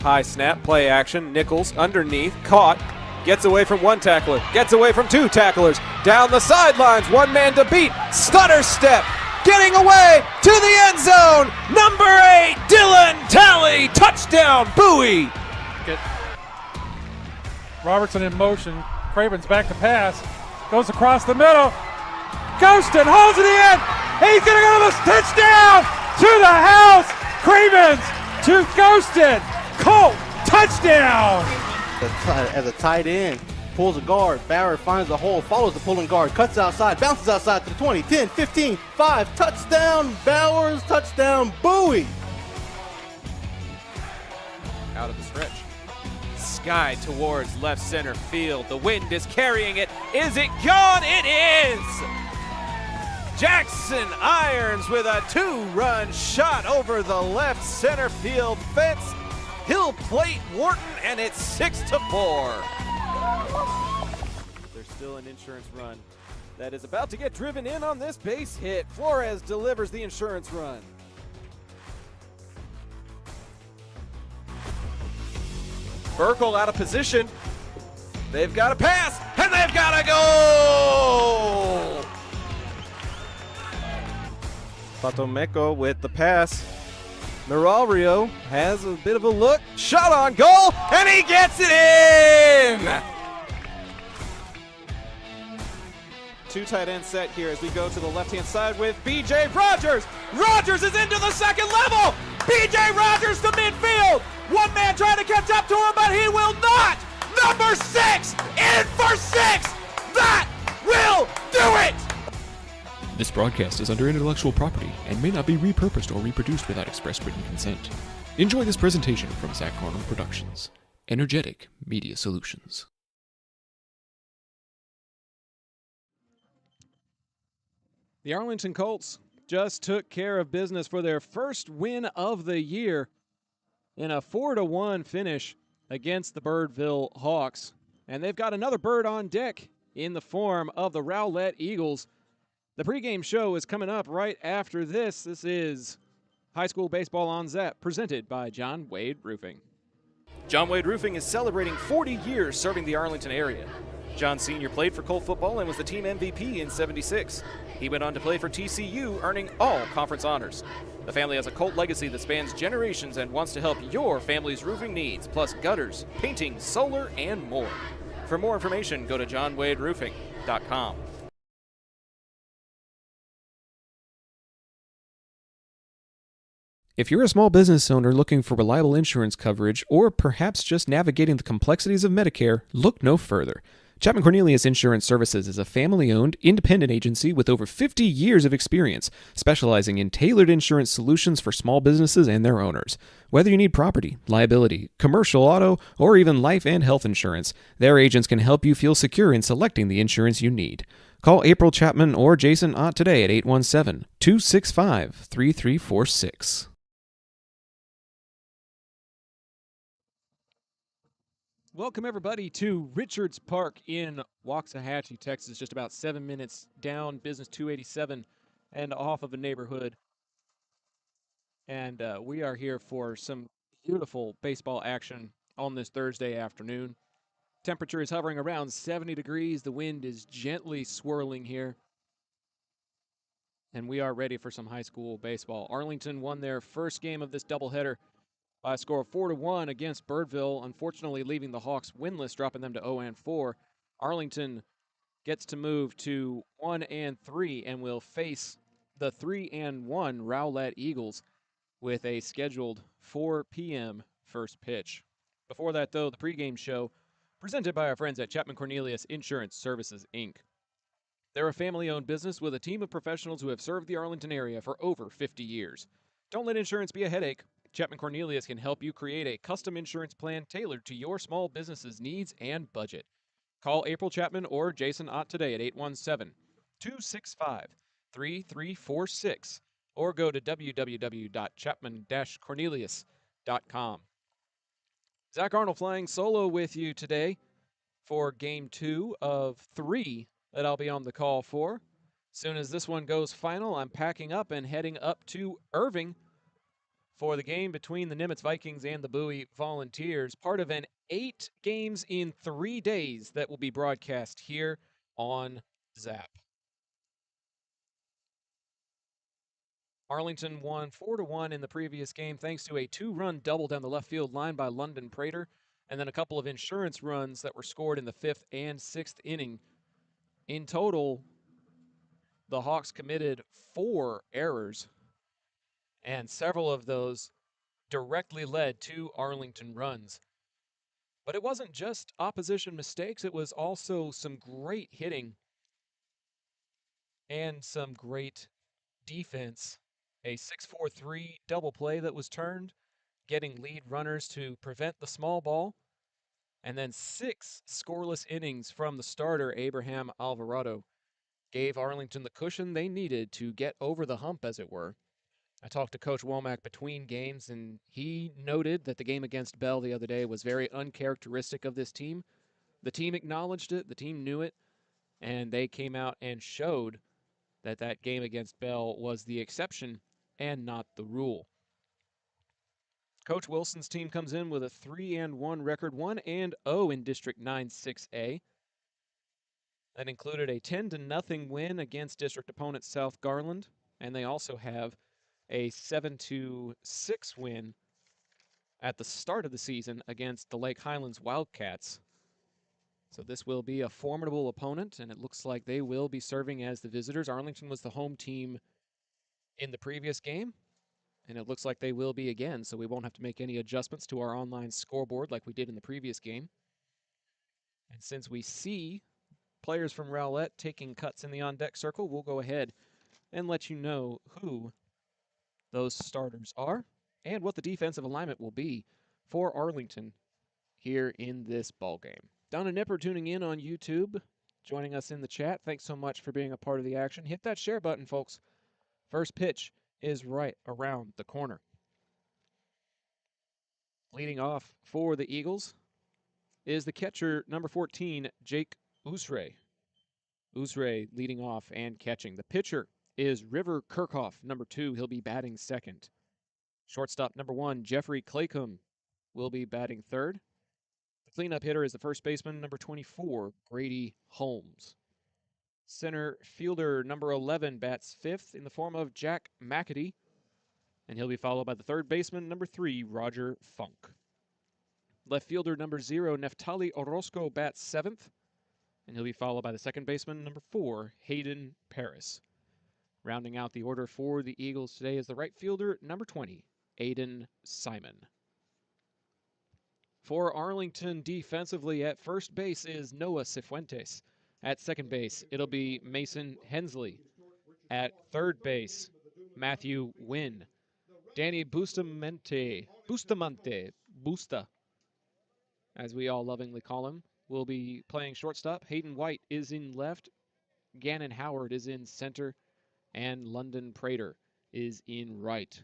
High snap, play action, Nichols underneath, caught, gets away from one tackler, gets away from two tacklers, down the sidelines, one man to beat, stutter step, getting away to the end zone, number 8, Dylan Talley, touchdown, Bowie. Robertson in motion, Craven's back to pass, goes across the middle, Ghostin holds it in, he's gonna go to the touchdown, to the house, Cravens to Ghostin, Colt, touchdown! As a tight end, pulls a guard, Barrett finds a hole, follows the pulling guard, cuts outside, bounces outside to the 20, 10, 15, 5, touchdown, Bowers, touchdown, Bowie! Out of the stretch. Sky towards left center field. The wind is carrying it. Is it gone? It is! Jackson Irons with a 2-run shot over the left center field fence. He'll plate Wharton, and it's 6-4. There's still an insurance run that is about to get driven in on this base hit. Flores delivers the insurance run. Burkle out of position. They've got to pass, and they've got to go! Patomeco with the pass. Mirario has a bit of a look. Shot on goal, and he gets it in! Two tight end set here as we go to the left-hand side with B.J. Rogers. Rogers is into the second level. B.J. Rogers to midfield. One man trying to catch up to him, but he will not. Number 6 in for 6. That will do it. This broadcast is under intellectual property and may not be repurposed or reproduced without express written consent. Enjoy this presentation from Zach Arnold Productions. Energetic Media Solutions. The Arlington Colts just took care of business for their first win of the year in a 4-1 finish against the Birdville Hawks. And they've got another bird on deck in the form of the Rowlett Eagles. The pregame show is coming up right after this. This is High School Baseball on Zap, presented by John Wade Roofing. John Wade Roofing is celebrating 40 years serving the Arlington area. John Sr. played for Colt football and was the team MVP in '76. He went on to play for TCU, earning all conference honors. The family has a Colt legacy that spans generations and wants to help your family's roofing needs, plus gutters, painting, solar, and more. For more information, go to johnwaderoofing.com. If you're a small business owner looking for reliable insurance coverage, or perhaps just navigating the complexities of Medicare, look no further. Chapman Cornelius Insurance Services is a family-owned, independent agency with over 50 years of experience, specializing in tailored insurance solutions for small businesses and their owners. Whether you need property, liability, commercial auto, or even life and health insurance, their agents can help you feel secure in selecting the insurance you need. Call April Chapman or Jason Ott today at 817-265-3346. Welcome, everybody, to Richards Park in Waxahachie, Texas, just about 7 minutes down Business 287 and off of a neighborhood. And we are here for some beautiful baseball action on this Thursday afternoon. Temperature is hovering around 70 degrees. The wind is gently swirling here. And we are ready for some high school baseball. Arlington won their first game of this doubleheader by a score of 4-1 against Birdville, unfortunately leaving the Hawks winless, dropping them to 0-4. Arlington gets to move to 1-3 and will face the 3-1 Rowlett Eagles with a scheduled 4 p.m. first pitch. Before that, though, the pregame show presented by our friends at Chapman Cornelius Insurance Services, Inc. They're a family-owned business with a team of professionals who have served the Arlington area for over 50 years. Don't let insurance be a headache. Chapman Cornelius can help you create a custom insurance plan tailored to your small business's needs and budget. Call April Chapman or Jason Ott today at 817-265-3346 or go to www.chapman-cornelius.com. Zach Arnold flying solo with you today for Game 2 of 3 that I'll be on the call for. Soon as this one goes final, I'm packing up and heading up to Irving for the game between the Nimitz Vikings and the Bowie Volunteers, part of an 8 games in 3 days that will be broadcast here on Zap. Arlington won 4-1 in the previous game thanks to a 2-run double down the left field line by London Prater, and then a couple of insurance runs that were scored in the 5th and 6th inning. In total, the Hawks committed 4 errors, and several of those directly led to Arlington runs. But it wasn't just opposition mistakes, it was also some great hitting and some great defense. A 6-4-3 double play that was turned, getting lead runners to prevent the small ball, and then 6 scoreless innings from the starter, Abraham Alvarado, gave Arlington the cushion they needed to get over the hump, as it were. I talked to Coach Womack between games, and he noted that the game against Bell the other day was very uncharacteristic of this team. The team acknowledged it, the team knew it, and they came out and showed that that game against Bell was the exception and not the rule. Coach Wilson's team comes in with a 3-1 record, 1-0 in District 9-6A. That included a 10-0 win against district opponent South Garland, and they also have a 7-6 win at the start of the season against the Lake Highlands Wildcats. So this will be a formidable opponent, and it looks like they will be serving as the visitors. Arlington was the home team in the previous game, and it looks like they will be again, so we won't have to make any adjustments to our online scoreboard like we did in the previous game. And since we see players from Rowlett taking cuts in the on-deck circle, we'll go ahead and let you know who those starters are and what the defensive alignment will be for Arlington here in this ballgame. Donna Nipper tuning in on YouTube, joining us in the chat. Thanks so much for being a part of the action. Hit that share button, folks. First pitch is right around the corner. Leading off for the Eagles is the catcher, number 14, Jake Usre. Usre leading off and catching. The pitcher is River Kirchhoff, number 2. He'll be batting second. Shortstop, number 1, Jeffrey Claycomb, will be batting third. The cleanup hitter is the first baseman, number 24, Grady Holmes. Center fielder, number 11, bats fifth in the form of Jack McAdee, and he'll be followed by the third baseman, number 3, Roger Funk. Left fielder, number 0, Neftali Orozco, bats seventh, and he'll be followed by the second baseman, number 4, Hayden Paris. Rounding out the order for the Eagles today is the right fielder, number 20, Aiden Simon. For Arlington defensively at first base is Noah Cifuentes. At second base, it'll be Mason Hensley. At third base, Matthew Wynn. Danny Bustamante, as we all lovingly call him, will be playing shortstop. Hayden White is in left. Gannon Howard is in center. And London Prater is in right.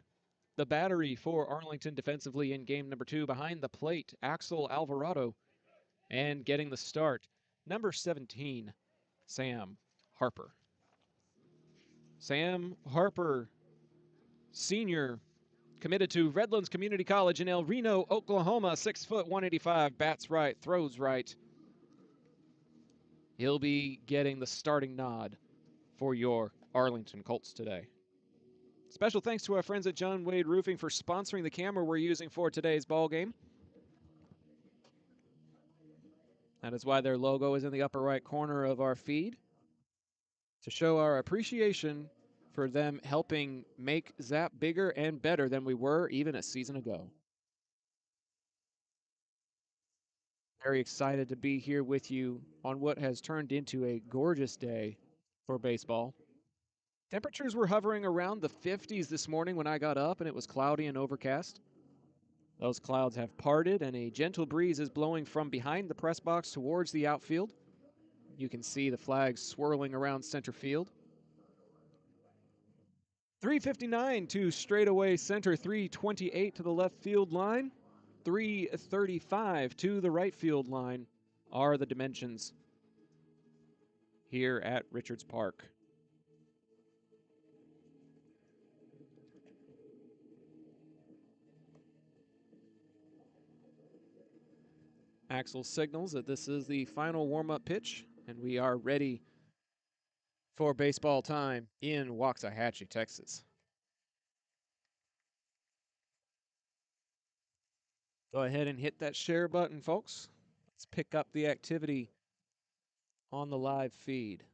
The battery for Arlington defensively in game number 2 behind the plate, Axel Alvarado. And getting the start, number 17, Sam Harper. Sam Harper, senior, committed to Redlands Community College in El Reno, Oklahoma, 6 foot, 185, bats right, throws right. He'll be getting the starting nod for your Arlington Colts today. Special thanks to our friends at John Wade Roofing for sponsoring the camera we're using for today's ball game. That is why their logo is in the upper right corner of our feed, to show our appreciation for them helping make Zap bigger and better than we were even a season ago. Very excited to be here with you on what has turned into a gorgeous day for baseball. Temperatures were hovering around the 50s this morning when I got up, and it was cloudy and overcast. Those clouds have parted, and a gentle breeze is blowing from behind the press box towards the outfield. You can see the flags swirling around center field. 359 to straightaway center, 328 to the left field line, 335 to the right field line are the dimensions here at Richards Park. Axel signals that this is the final warm-up pitch, and we are ready for baseball time in Waxahachie, Texas. Go ahead and hit that share button, folks. Let's pick up the activity on the live feed.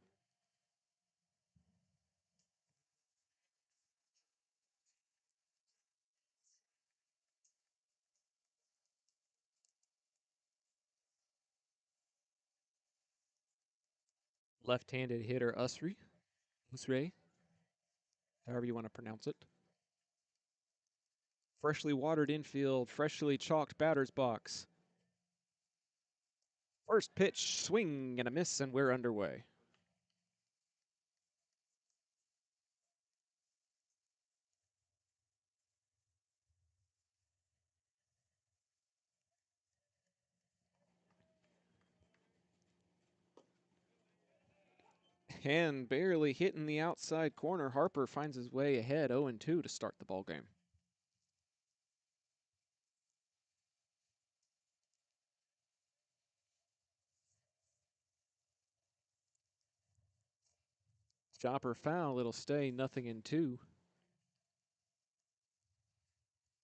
Left-handed hitter Usray, however you want to pronounce it. Freshly watered infield, freshly chalked batter's box. First pitch, swing and a miss, and we're underway. And barely hitting the outside corner, Harper finds his way ahead 0-2 to start the ball game. Chopper foul, it'll stay 0-2.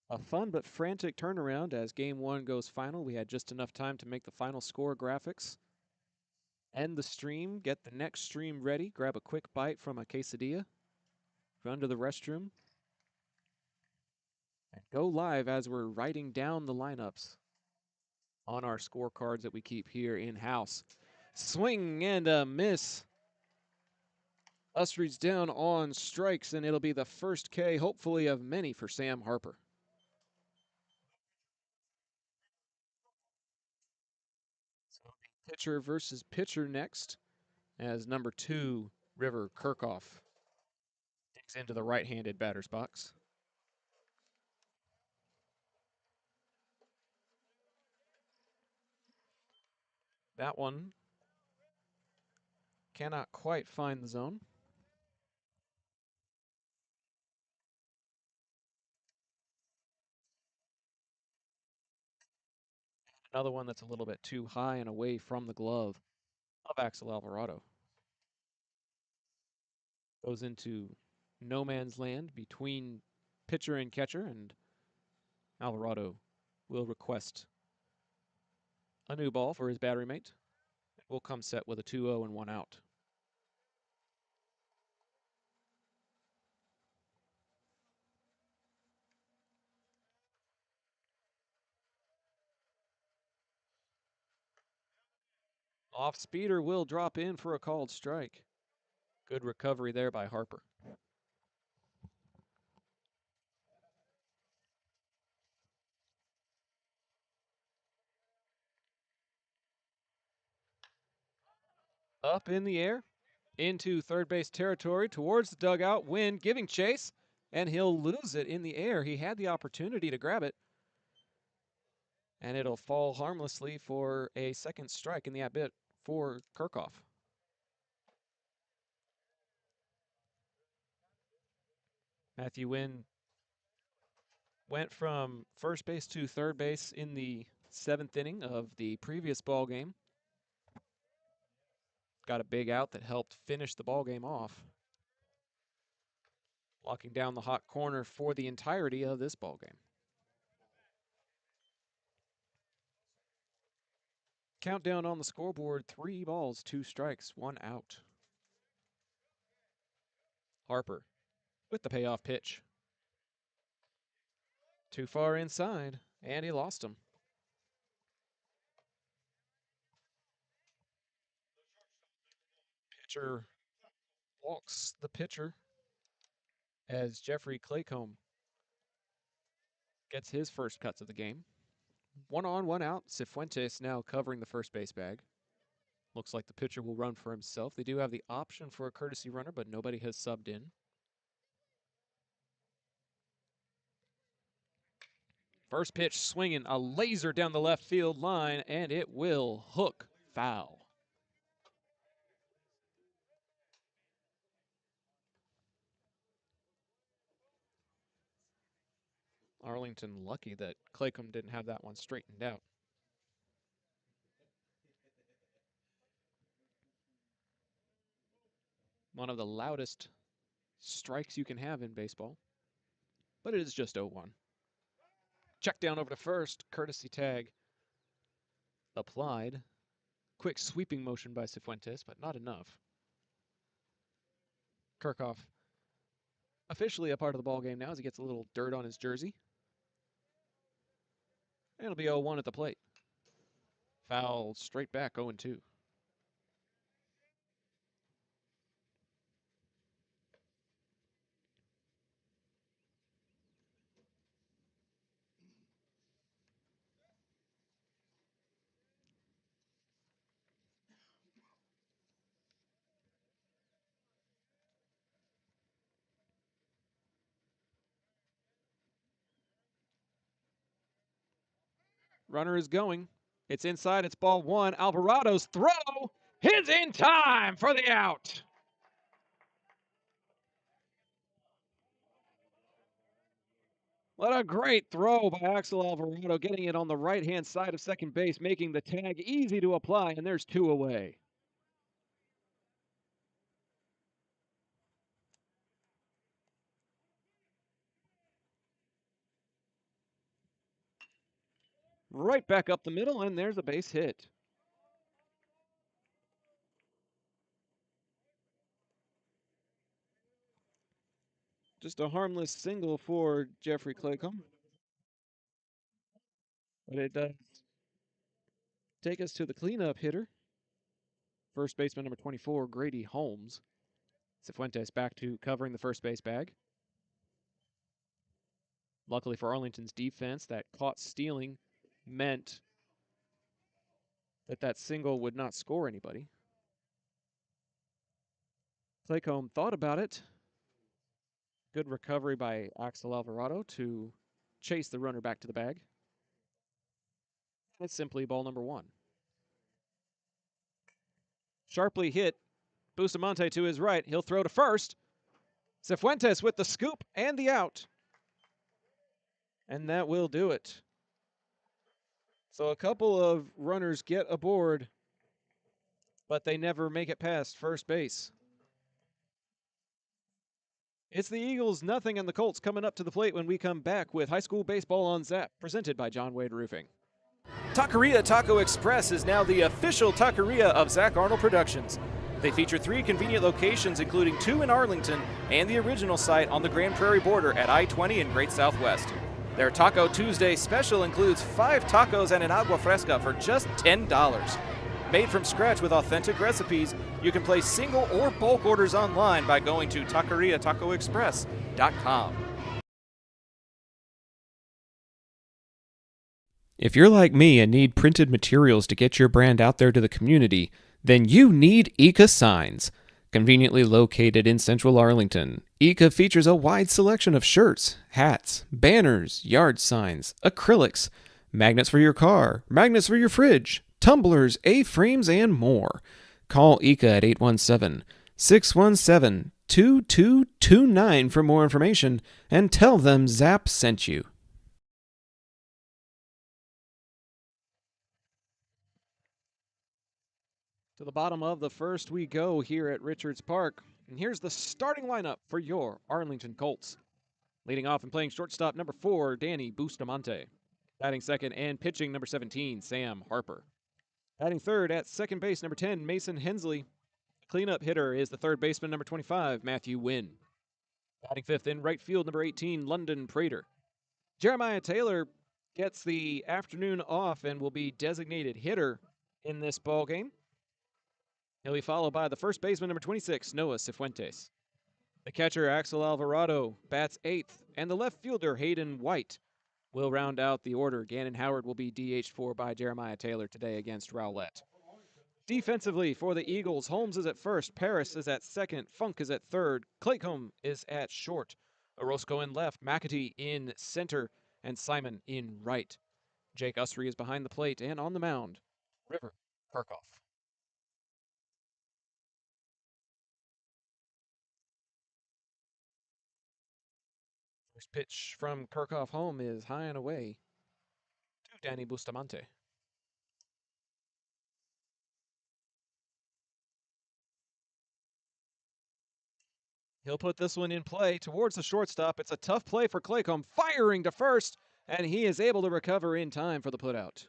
A fun but frantic turnaround as game one goes final. We had just enough time to make the final score graphics. End the stream, get the next stream ready, grab a quick bite from a quesadilla, run to the restroom, and go live as we're writing down the lineups on our scorecards that we keep here in-house. Swing and a miss. Usry's down on strikes, and it'll be the first K, hopefully of many, for Sam Harper. So pitcher versus pitcher next, as number 2, River Kirchhoff, digs into the right-handed batter's box. That one cannot quite find the zone. Another one that's a little bit too high and away from the glove of Axel Alvarado. Goes into no man's land between pitcher and catcher, and Alvarado will request a new ball for his battery mate. Will come set with a 2-0 and 1 out. Off speeder will drop in for a called strike. Good recovery there by Harper. Up in the air, into third base territory, towards the dugout, Wynn giving chase, and he'll lose it in the air. He had the opportunity to grab it, and it'll fall harmlessly for a second strike in the at-bat for Kirchhoff. Matthew Wynn went from first base to third base in the 7th inning of the previous ball game. Got a big out that helped finish the ball game off, locking down the hot corner for the entirety of this ball game. Countdown on the scoreboard: 3 balls, 2 strikes, 1 out. Harper with the payoff pitch. Too far inside, and he lost him. Pitcher walks the pitcher as Jeffrey Claycomb gets his first cuts of the game. 1 on, 1 out. Cifuentes now covering the first base bag. Looks like the pitcher will run for himself. They do have the option for a courtesy runner, but nobody has subbed in. First pitch swinging, a laser down the left field line, and it will hook foul. Arlington lucky that Claycomb didn't have that one straightened out. One of the loudest strikes you can have in baseball. But it is just 0-1. Check down over to first. Courtesy tag applied. Quick sweeping motion by Cifuentes, but not enough. Kirchhoff officially a part of the ball game now as he gets a little dirt on his jersey. And it'll be 0-1 at the plate. Foul straight back 0-2. Runner is going. It's inside. It's ball one. Alvarado's throw is in time for the out. What a great throw by Axel Alvarado, getting it on the right-hand side of second base, making the tag easy to apply, and there's 2 away. Right back up the middle, and there's a base hit. Just a harmless single for Jeffrey Claycomb. But it does take us to the cleanup hitter. First baseman number 24, Grady Holmes. Cifuentes back to covering the first base bag. Luckily for Arlington's defense, that caught stealing meant that single would not score anybody. Claycomb thought about it. Good recovery by Axel Alvarado to chase the runner back to the bag. It's simply ball number 1. Sharply hit. Bustamante to his right. He'll throw to first. Cifuentes with the scoop and the out. And that will do it. So a couple of runners get aboard, but they never make it past first base. It's the Eagles 0 and the Colts coming up to the plate when we come back with high school baseball on Zap, presented by John Wade Roofing. Taqueria Taco Express is now the official taqueria of Zach Arnold Productions. They feature 3 convenient locations, including 2 in Arlington and the original site on the Grand Prairie border at I-20 in Great Southwest. Their Taco Tuesday special includes 5 tacos and an agua fresca for just $10. Made from scratch with authentic recipes, you can place single or bulk orders online by going to taqueriatacoexpress.com. If you're like me and need printed materials to get your brand out there to the community, then you need Eka Signs. Conveniently located in central Arlington, Eka features a wide selection of shirts, hats, banners, yard signs, acrylics, magnets for your car, magnets for your fridge, tumblers, A-frames, and more. Call Eka at 817-617-2229 for more information and tell them Zap sent you. To the bottom of the first we go here at Richards Park. And here's the starting lineup for your Arlington Colts. Leading off and playing shortstop, number 4, Danny Bustamante. Batting second and pitching, number 17, Sam Harper. Batting third at second base, number 10, Mason Hensley. Cleanup hitter is the third baseman, number 25, Matthew Wynn. Batting fifth in right field, number 18, London Prater. Jeremiah Taylor gets the afternoon off and will be designated hitter in this ball game. He'll be followed by the first baseman, number 26, Noah Cifuentes. The catcher, Axel Alvarado, bats 8th, and the left fielder, Hayden White, will round out the order. Gannon Howard will be DH'd for by Jeremiah Taylor today against Rowlett. Defensively for the Eagles, Holmes is at first, Paris is at second, Funk is at third, Claycomb is at short, Orozco in left, McAtee in center, and Simon in right. Jake Usry is behind the plate and on the mound, River Kirchhoff. First pitch from Kirchhoff home is high and away to Danny Bustamante. He'll put this one in play towards the shortstop. It's a tough play for Claycomb, firing to first, and he is able to recover in time for the putout.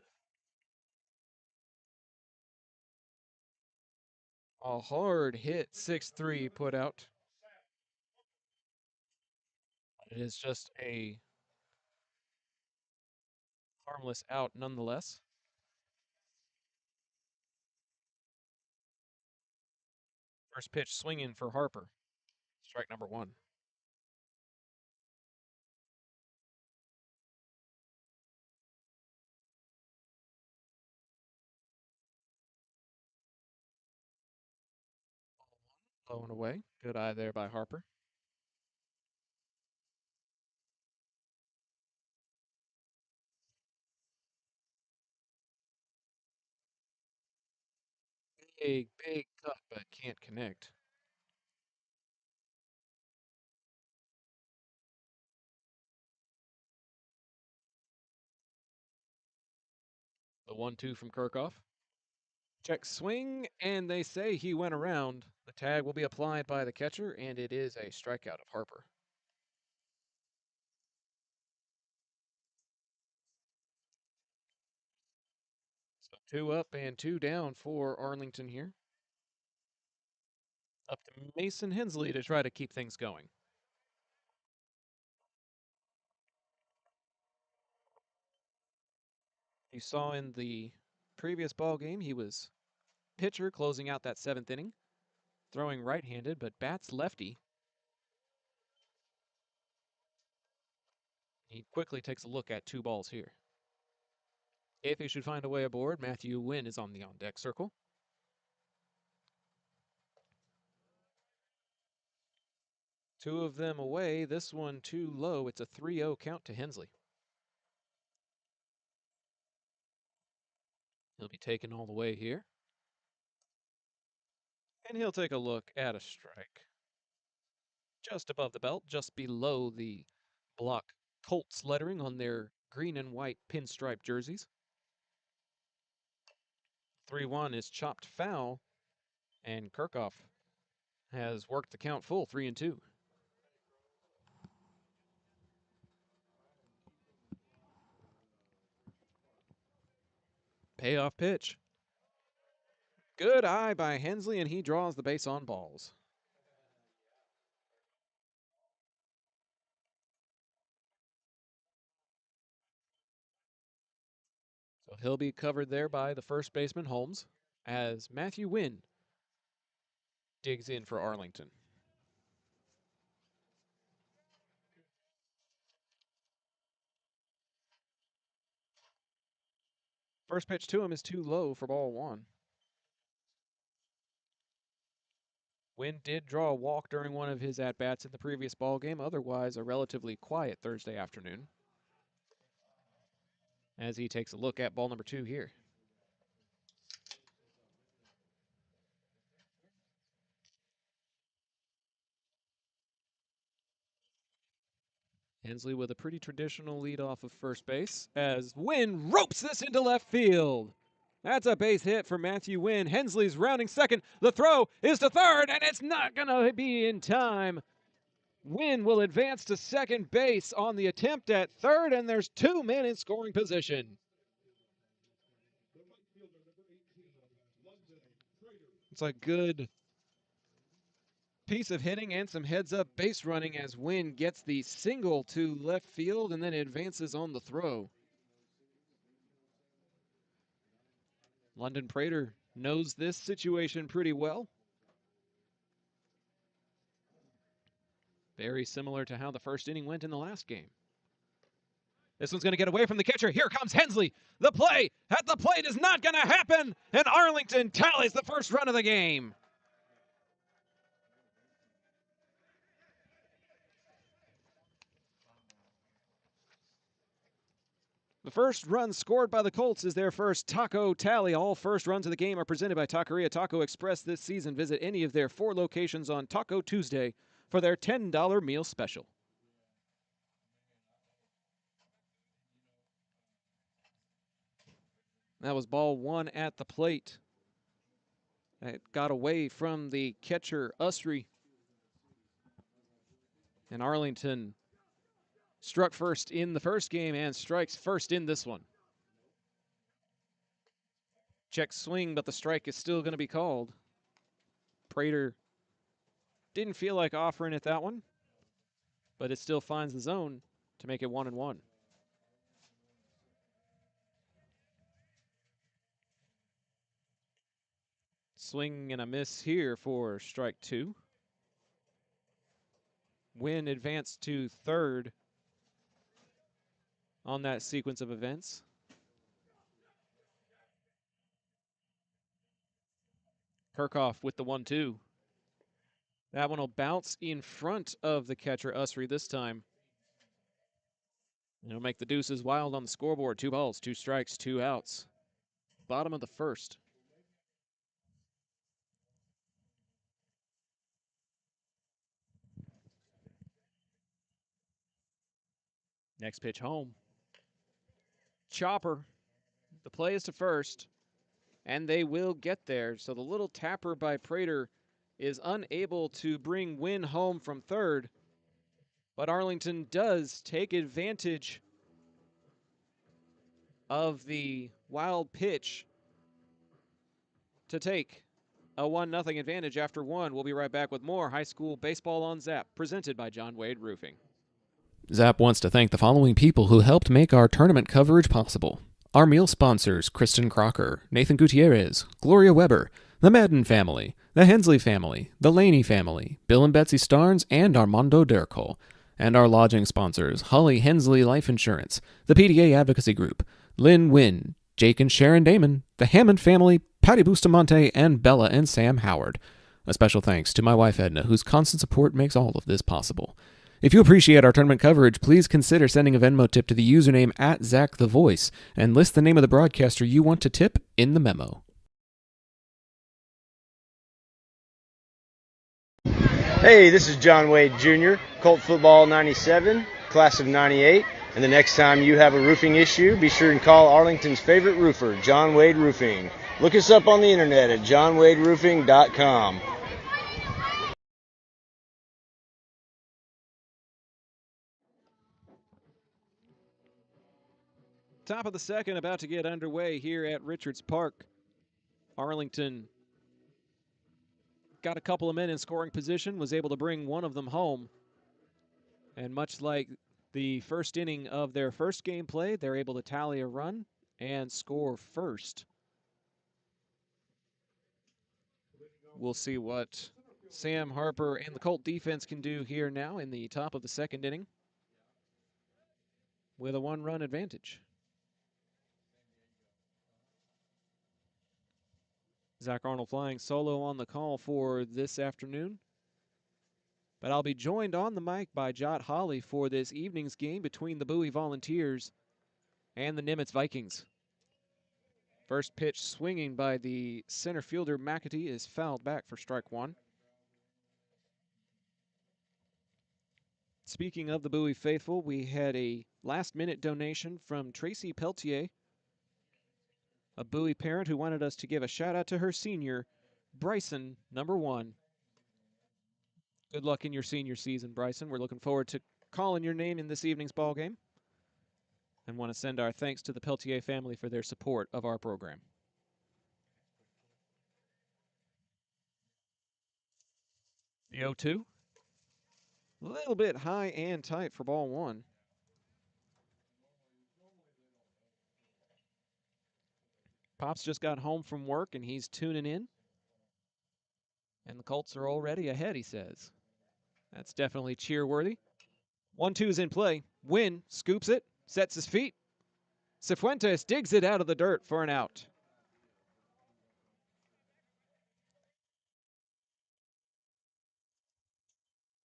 A hard hit 6-3 putout. It is just a harmless out nonetheless. First pitch swinging for Harper. Strike number 1. Low and away. Good eye there by Harper. Big cut, but can't connect. The 1-2 from Kirchhoff. Check swing, and they say he went around. The tag will be applied by the catcher, and it is a strikeout of Harper. So 2 up and 2 down for Arlington here. Up to Mason Hensley to try to keep things going. You saw in the previous ball game, he was pitcher closing out that 7th inning, throwing right-handed, but bats lefty. He quickly takes a look at 2 balls here. If he should find a way aboard, Matthew Wynn is on the on-deck circle. Two of them away. This one too low. It's a 3-0 count to Hensley. He'll be taken all the way here. And he'll take a look at a strike. Just above the belt, just below the block Colts lettering on their green and white pinstripe jerseys. 3-1 is chopped foul, and Kirchhoff has worked the count full, 3-2. Payoff pitch. Good eye by Hensley, and he draws the base on balls. So he'll be covered there by the first baseman, Holmes, as Matthew Wynn digs in for Arlington. First pitch to him is too low for ball 1. Wynn did draw a walk during one of his at-bats in the previous ball game, otherwise a relatively quiet Thursday afternoon. As he takes a look at ball number 2 here. Hensley with a pretty traditional lead off of first base as Wynn ropes this into left field. That's a base hit for Matthew Wynn. Hensley's rounding second. The throw is to third, and it's not going to be in time. Wynn will advance to second base on the attempt at third, and there's 2 men in scoring position. It's a good piece of hitting and some heads-up base running as Wynn gets the single to left field and then advances on the throw. London Prater knows this situation pretty well. Very similar to how the first inning went in the last game. This one's going to get away from the catcher. Here comes Hensley. The play at the plate is not going to happen, and Arlington tallies the first run of the game. The first run scored by the Colts is their first taco tally. All first runs of the game are presented by Taqueria Taco Express this season. Visit any of their 4 locations on Taco Tuesday for their $10 meal special. That was ball 1 at the plate. It got away from the catcher, Usry. And Arlington struck first in the first game and strikes first in this one. Check swing, but the strike is still going to be called. Prater didn't feel like offering it that one, but it still finds the zone to make it 1-1. Swing and a miss here for strike 2. Wynn advanced to third on that sequence of events. Kirchhoff with the 1-2. That one will bounce in front of the catcher, Usry, this time. It'll make the deuces wild on the scoreboard. 2 balls, 2 strikes, 2 outs. Bottom of the first. Next pitch home. Chopper. The play is to first, and they will get there. So the little tapper by Prater is unable to bring Wynn home from third, but Arlington does take advantage of the wild pitch to take a 1-0 advantage after 1. We'll be right back with more high school baseball on Zap, presented by John Wade Roofing. Zap wants to thank the following people who helped make our tournament coverage possible. Our meal sponsors, Kristen Crocker, Nathan Gutierrez, Gloria Weber, the Madden family, the Hensley family, the Laney family, Bill and Betsy Starnes, and Armando Dercol. And our lodging sponsors, Holly Hensley Life Insurance, the PDA Advocacy Group, Lynn Wynn, Jake and Sharon Damon, the Hammond family, Patty Bustamante, and Bella and Sam Howard. A special thanks to my wife Edna, whose constant support makes all of this possible. If you appreciate our tournament coverage, please consider sending a Venmo tip to the username @ZachTheVoice and list the name of the broadcaster you want to tip in the memo. Hey, this is John Wade Jr., Colt Football 97, class of 98. And the next time you have a roofing issue, be sure and call Arlington's favorite roofer, John Wade Roofing. Look us up on the internet at johnwaderoofing.com. Top of the second, about to get underway here at Richards Park. Arlington got a couple of men in scoring position, was able to bring one of them home. And much like the first inning of their first game play, they're able to tally a run and score first. We'll see what Sam Harper and the Colt defense can do here now in the top of the second inning with a 1-run advantage. Zach Arnold flying solo on the call for this afternoon. But I'll be joined on the mic by Jot Holly for this evening's game between the Bowie Volunteers and the Nimitz Vikings. First pitch swinging by the center fielder McAtee is fouled back for strike 1. Speaking of the Bowie faithful, we had a last-minute donation from Tracy Peltier, a Bowie parent who wanted us to give a shout-out to her senior, Bryson, number 1. Good luck in your senior season, Bryson. We're looking forward to calling your name in this evening's ball game, and want to send our thanks to the Peltier family for their support of our program. The 0-2. A little bit high and tight for ball 1. Pops just got home from work, and he's tuning in. And the Colts are already ahead, he says. That's definitely cheer-worthy. 1-2 is in play. Wynn scoops it, sets his feet. Cifuentes digs it out of the dirt for an out.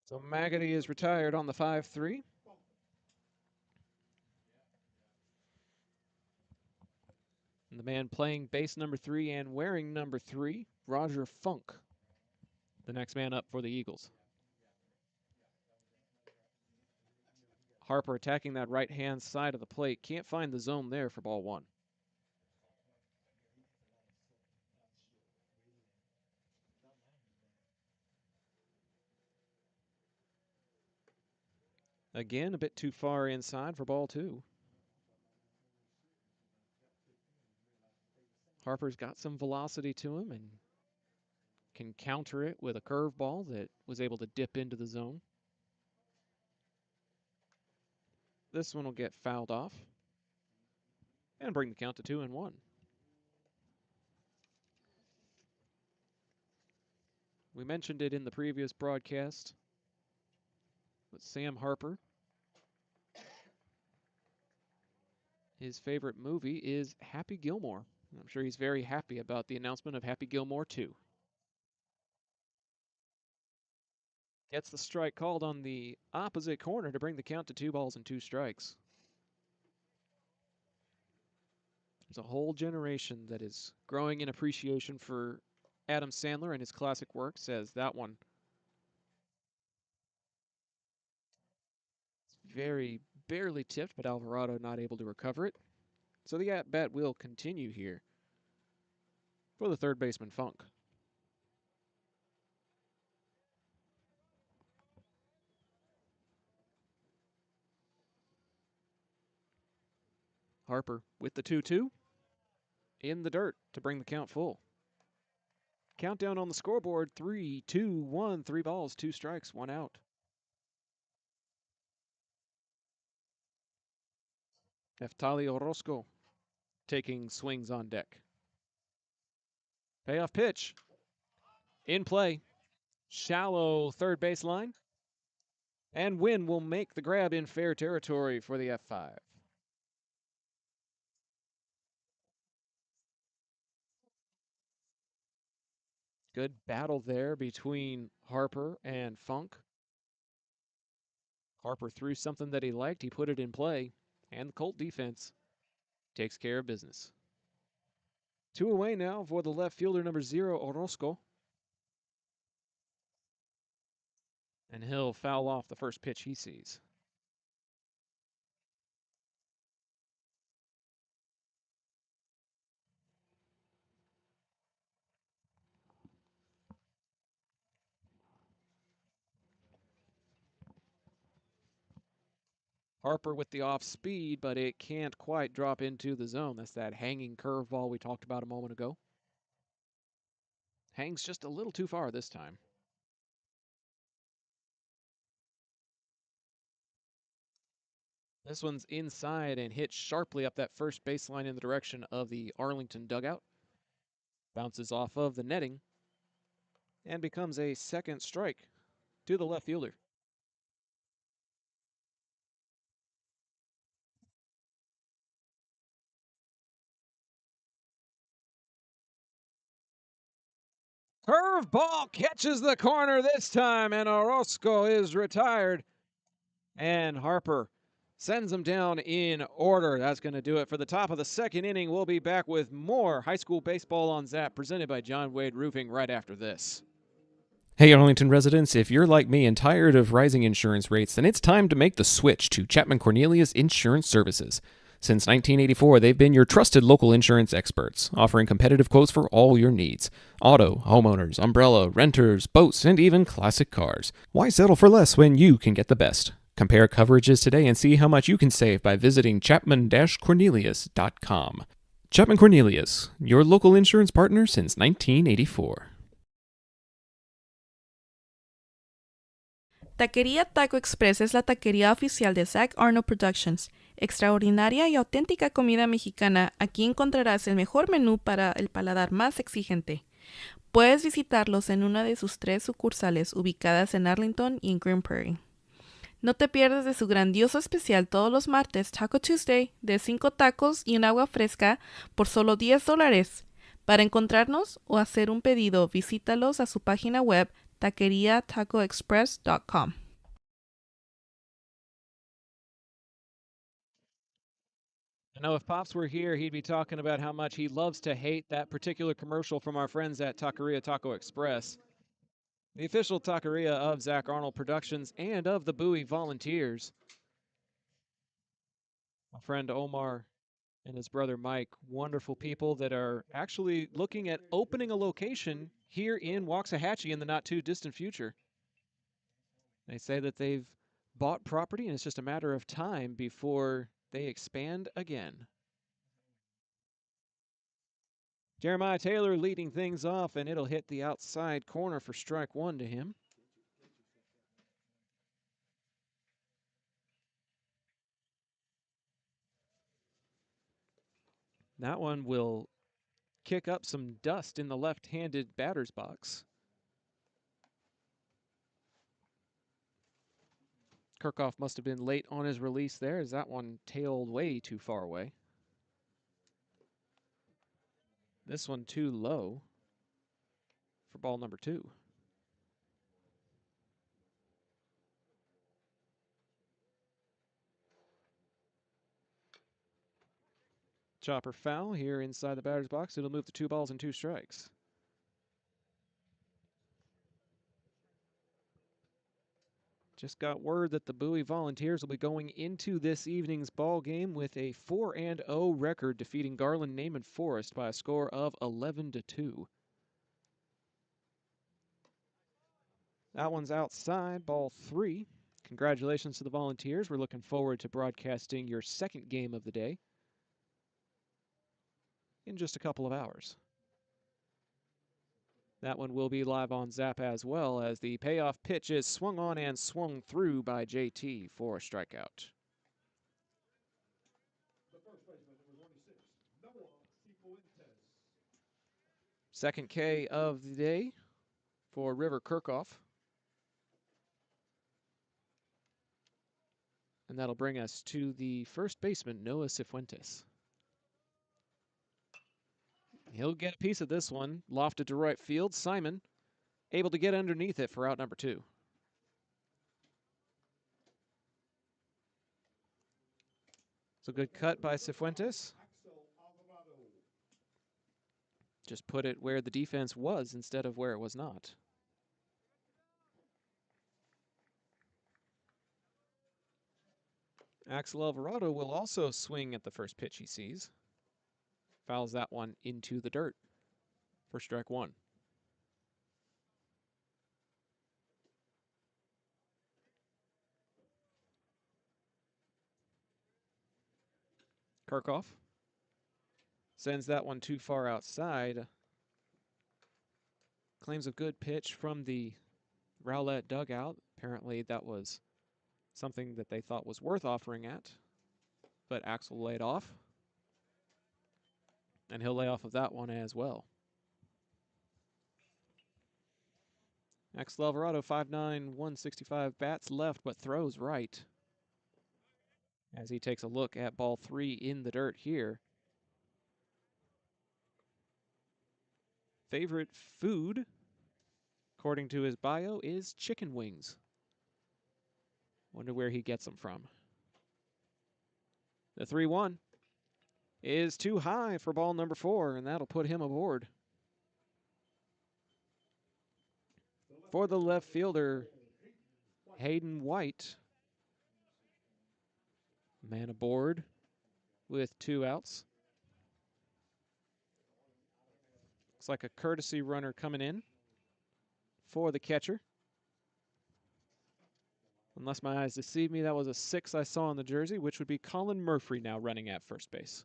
So McAtee is retired on the 5-3. And the man playing base number 3 and wearing number 3, Roger Funk, the next man up for the Eagles. Harper attacking that right-hand side of the plate. Can't find the zone there for ball 1. Again, a bit too far inside for ball 2. Harper's got some velocity to him and can counter it with a curveball that was able to dip into the zone. This one will get fouled off and bring the count to 2-1. We mentioned it in the previous broadcast, but Sam Harper, his favorite movie is Happy Gilmore. I'm sure he's very happy about the announcement of Happy Gilmore 2. Gets the strike called on the opposite corner to bring the count to 2-2. There's a whole generation that is growing in appreciation for Adam Sandler and his classic works, as that one very barely tipped, but Alvarado not able to recover it. So the at-bat will continue here for the third baseman, Funk. Harper with the 2-2 in the dirt to bring the count full. Countdown on the scoreboard, 3, 2, 1, 3 balls, 2 strikes, 1 out. Neftali Orozco taking swings on deck. Payoff pitch. In play. Shallow third base line. And Wynn will make the grab in fair territory for the F5. Good battle there between Harper and Funk. Harper threw something that he liked. He put it in play. And the Colt defense takes care of business. 2 away now for the left fielder, number 0, Orozco. And he'll foul off the first pitch he sees. Harper with the off speed, but it can't quite drop into the zone. That's that hanging curveball we talked about a moment ago. Hangs just a little too far this time. This one's inside and hit sharply up that first baseline in the direction of the Arlington dugout. Bounces off of the netting and becomes a second strike to the left fielder. Curveball catches the corner this time, and Orozco is retired. And Harper sends him down in order. That's going to do it for the top of the second inning. We'll be back with more high school baseball on Zap, presented by John Wade Roofing, right after this. Hey Arlington residents, if you're like me and tired of rising insurance rates, then it's time to make the switch to Chapman Cornelius Insurance Services. Since 1984, they've been your trusted local insurance experts, offering competitive quotes for all your needs. Auto, homeowners, umbrella, renters, boats, and even classic cars. Why settle for less when you can get the best? Compare coverages today and see how much you can save by visiting chapman-cornelius.com. Chapman Cornelius, your local insurance partner since 1984. Taquería Taco Express es la taquería oficial de Zach Arnold Productions. Extraordinaria y auténtica comida mexicana, aquí encontrarás el mejor menú para el paladar más exigente. Puedes visitarlos en una de sus 3 sucursales ubicadas en Arlington y en Green Prairie. No te pierdas de su grandioso especial todos los martes, Taco Tuesday, de 5 tacos y un agua fresca por solo $10. Para encontrarnos o hacer un pedido, visítalos a su página web taqueriatacoexpress.com. I know if Pops were here, he'd be talking about how much he loves to hate that particular commercial from our friends at Taqueria Taco Express, the official taqueria of Zach Arnold Productions and of the Bowie Volunteers. My friend Omar and his brother Mike, wonderful people that are actually looking at opening a location here in Waxahachie in the not too distant future. They say that they've bought property, and it's just a matter of time before they expand again. Jeremiah Taylor leading things off, and it'll hit the outside corner for strike one to him. That one will kick up some dust in the left-handed batter's box. Kirchhoff must have been late on his release there, as that one tailed way too far away. This one too low for ball number 2. Chopper foul here inside the batter's box. It'll move to 2 balls and 2 strikes. Just got word that the Bowie Volunteers will be going into this evening's ball game with a 4-0 record, defeating Garland Naaman Forest by a score of 11-2. That one's outside, ball 3. Congratulations to the Volunteers. We're looking forward to broadcasting your second game of the day in just a couple of hours. That one will be live on Zap as well, as the payoff pitch is swung on and swung through by JT for a strikeout. Second K of the day for River Kirchhoff. And that'll bring us to the first baseman, Noah Cifuentes. He'll get a piece of this one. Lofted to right field. Simon able to get underneath it for out number 2. It's a good cut by Cifuentes. Just put it where the defense was instead of where it was not. Axel Alvarado will also swing at the first pitch he sees. Fouls that one into the dirt for strike 1. Kirchhoff sends that one too far outside. Claims a good pitch from the Rowlett dugout. Apparently that was something that they thought was worth offering at, but Axel laid off. And he'll lay off of that one as well. Axel Alvarado, 5'9", 165, bats left but throws right. As he takes a look at ball 3 in the dirt here. Favorite food, according to his bio, is chicken wings. Wonder where he gets them from. The 3-1 is too high for ball number 4, and that'll put him aboard. For the left fielder, Hayden White. Man aboard with 2 outs. Looks like a courtesy runner coming in for the catcher. Unless my eyes deceive me, that was a 6 I saw on the jersey, which would be Colin Murphy now running at first base.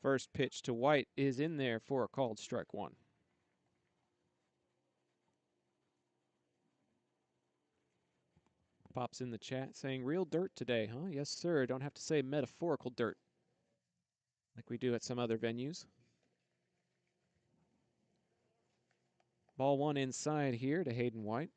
First pitch to White is in there for a called strike 1. Pops in the chat saying, real dirt today, huh? Yes, sir. Don't have to say metaphorical dirt like we do at some other venues. Ball 1 inside here to Hayden White.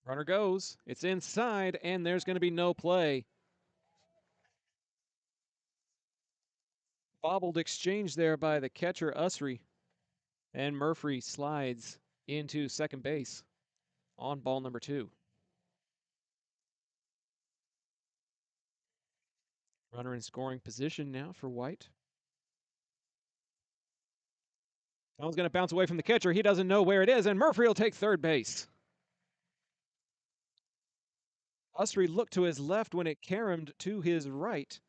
Runner goes. It's inside, and there's going to be no play. Bobbled exchange there by the catcher, Usry. And Murphy slides into second base on ball number 2. Runner in scoring position now for White. That one's going to bounce away from the catcher. He doesn't know where it is, and Murphy will take third base. Usry looked to his left when it caromed to his right.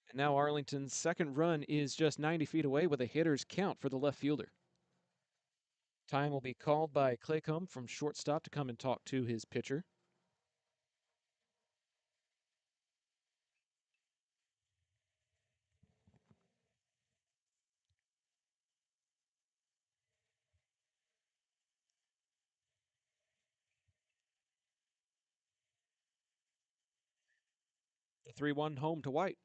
And now Arlington's second run is just 90 feet away with a hitter's count for the left fielder. Time will be called by Claycomb from shortstop to come and talk to his pitcher. The 3-1 home to White.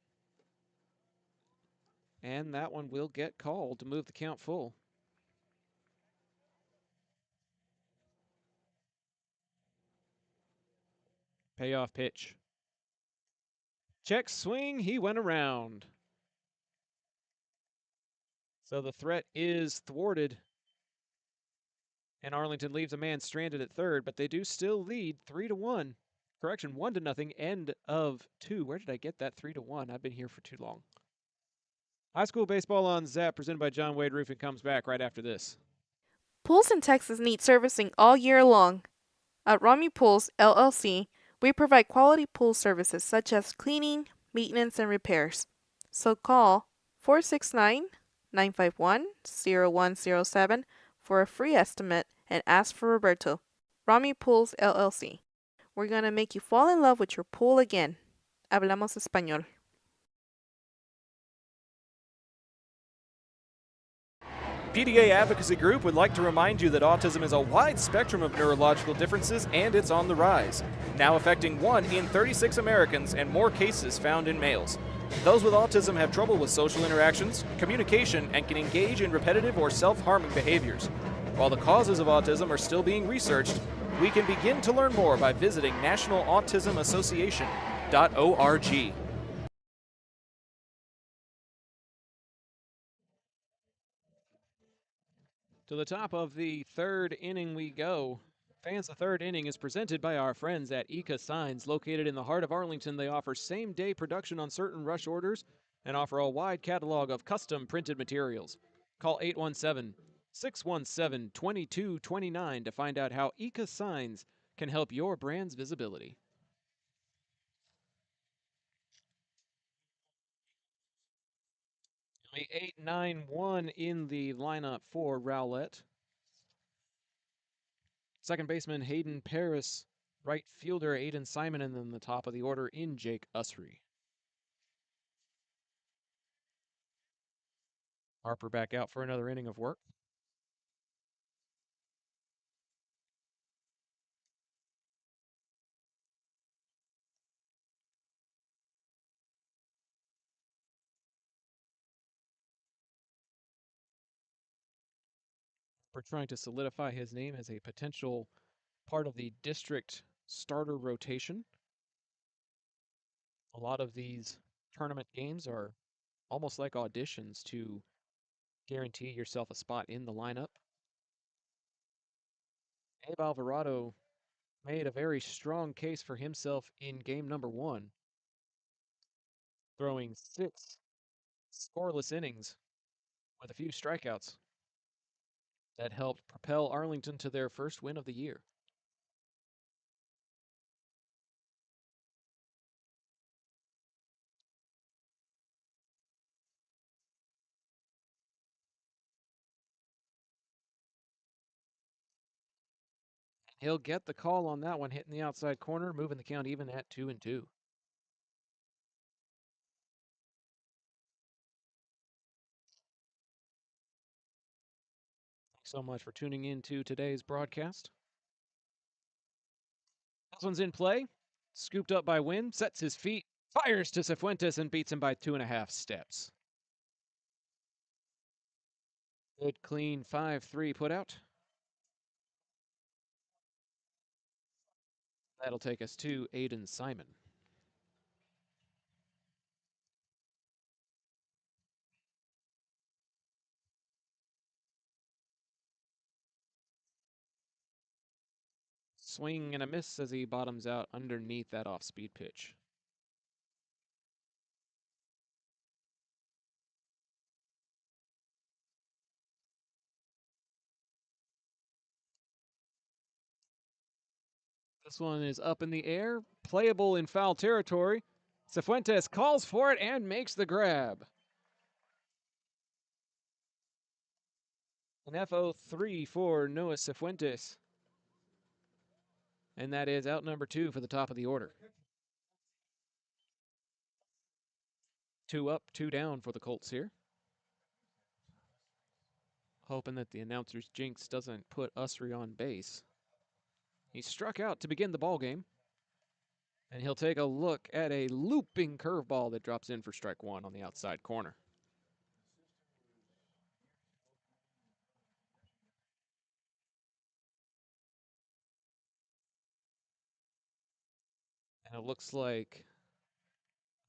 And that one will get called to move the count full. Payoff pitch. Check swing, he went around. So the threat is thwarted. And Arlington leaves a man stranded at third, but they do still lead 3-1. Correction, 1-0, end of 2. Where did I get that 3-1? I've been here for too long. High school baseball on Zap, presented by John Wade Roofing, comes back right after this. Pools in Texas need servicing all year long. At Rami Pools, LLC, we provide quality pool services such as cleaning, maintenance, and repairs. So call 469-951-0107 for a free estimate and ask for Roberto. Rami Pools, LLC. We're going to make you fall in love with your pool again. Hablamos español. PDA Advocacy Group would like to remind you that autism is a wide spectrum of neurological differences and it's on the rise, now affecting 1 in 36 Americans and more cases found in males. Those with autism have trouble with social interactions, communication, and can engage in repetitive or self-harming behaviors. While the causes of autism are still being researched, we can begin to learn more by visiting nationalautismassociation.org. To the top of the third inning we go. Fans, the third inning is presented by our friends at Ika Signs. Located in the heart of Arlington, they offer same-day production on certain rush orders and offer a wide catalog of custom printed materials. Call 817-617-2229 to find out how Ika Signs can help your brand's visibility. The 8-9-1 in the lineup for Rowlett. Second baseman Hayden Paris, right fielder Aiden Simon, and then the top of the order in Jake Usry. Harper back out for another inning of work. We're trying to solidify his name as a potential part of the district starter rotation. A lot of these tournament games are almost like auditions to guarantee yourself a spot in the lineup. Abe Alvarado made a very strong case for himself in game number 1, throwing 6 scoreless innings with a few strikeouts that helped propel Arlington to their first win of the year. He'll get the call on that one, hitting the outside corner, moving the count even at 2-2. Thanks so much for tuning in to today's broadcast. This one's in play. Scooped up by Wynn, sets his feet, fires to Cifuentes, and beats him by 2.5 steps. Good, clean 5-3 put out. That'll take us to Aiden Simon. Swing and a miss as he bottoms out underneath that off-speed pitch. This one is up in the air, playable in foul territory. Cifuentes calls for it and makes the grab. An FO3 for Noah Cifuentes. And that is out number 2 for the top of the order. 2 up, 2 down for the Colts here. Hoping that the announcer's jinx doesn't put Usry on base. He struck out to begin the ball game. And he'll take a look at a looping curveball that drops in for strike 1 on the outside corner. And it looks like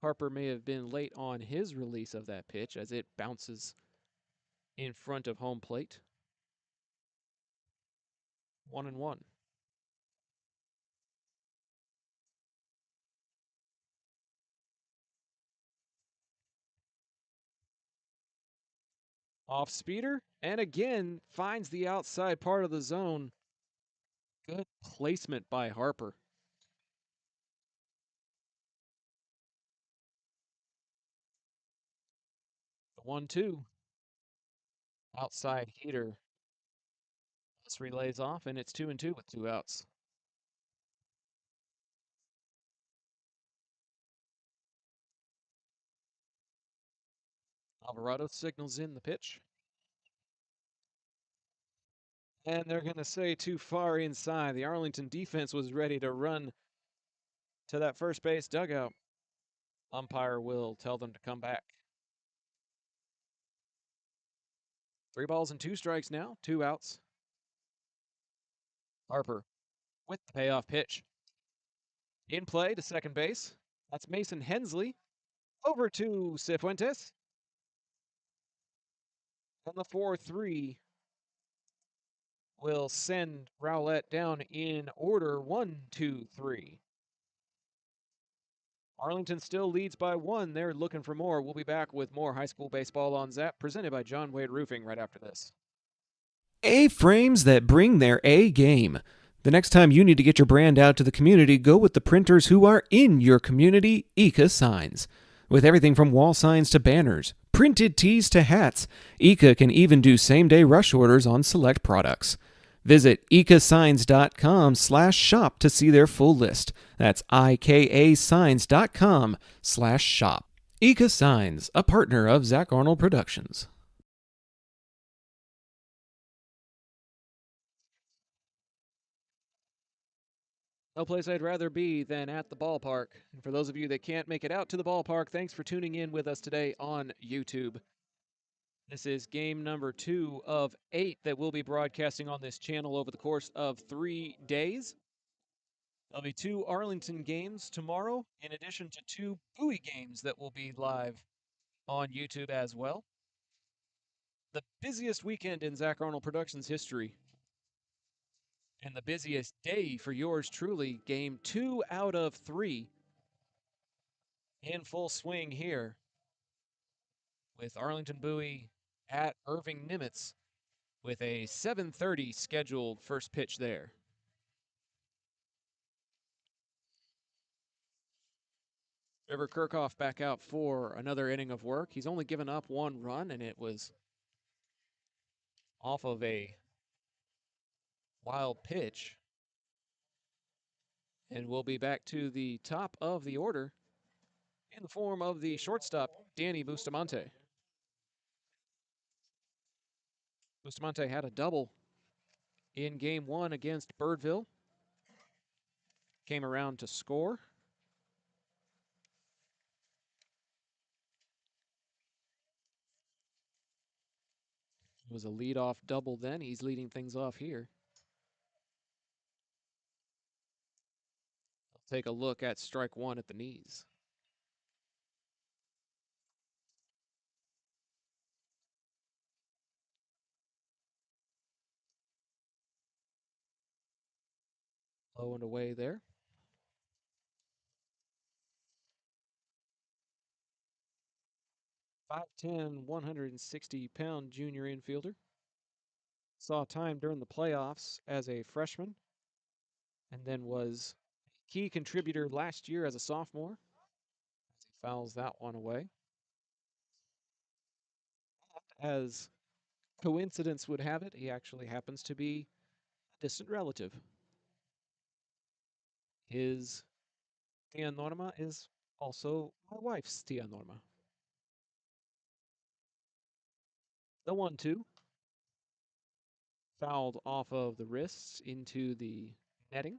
Harper may have been late on his release of that pitch as it bounces in front of home plate. 1-1. Off speeder, and again finds the outside part of the zone. Good placement by Harper. The 1-2. Outside heater. This relays off, and it's 2-2 with 2 outs. Alvarado signals in the pitch. And they're going to say too far inside. The Arlington defense was ready to run to that first base dugout. Umpire will tell them to come back. 3 balls and 2 strikes now, 2 outs. Harper with the payoff pitch. In play to second base. That's Mason Hensley. Over to Cifuentes. And the 4-3 will send Rowlett down in order 1-2-3. Arlington still leads by 1. They're looking for more. We'll be back with more high school baseball on Zap, presented by John Wade Roofing right after this. A-frames that bring their A game. The next time you need to get your brand out to the community, go with the printers who are in your community, Ika Signs. With everything from wall signs to banners, printed tees to hats, Ika can even do same-day rush orders on select products. Visit ikasigns.com/shop to see their full list. That's ikasigns.com/shop. Ika Signs, a partner of Zach Arnold Productions. No place I'd rather be than at the ballpark. And for those of you that can't make it out to the ballpark, thanks for tuning in with us today on YouTube. This is game number 2 of 8 that we'll be broadcasting on this channel over the course of 3 days. There'll be 2 Arlington games tomorrow, in addition to 2 Bowie games that will be live on YouTube as well. The busiest weekend in Zach Arnold Productions history. And the busiest day for yours truly, game 2 out of 3 in full swing here with Arlington Bowie at Irving Nimitz with a 7:30 scheduled first pitch there. Trevor Kirchhoff back out for another inning of work. He's only given up 1 run, and it was off of a wild pitch. And we'll be back to the top of the order in the form of the shortstop, Danny Bustamante. Bustamante had a double in game 1 against Birdville. Came around to score. It was a leadoff double then. He's leading things off here. Take a look at strike 1 at the knees. Low and away there. 5'10", 160-pound junior infielder. Saw time during the playoffs as a freshman. and then was a key contributor last year as a sophomore. As he fouls that one away. As coincidence would have it, he actually happens to be a distant relative. His tia Norma is also my wife's tia Norma. The 1-2. Fouled off of the wrists into the netting.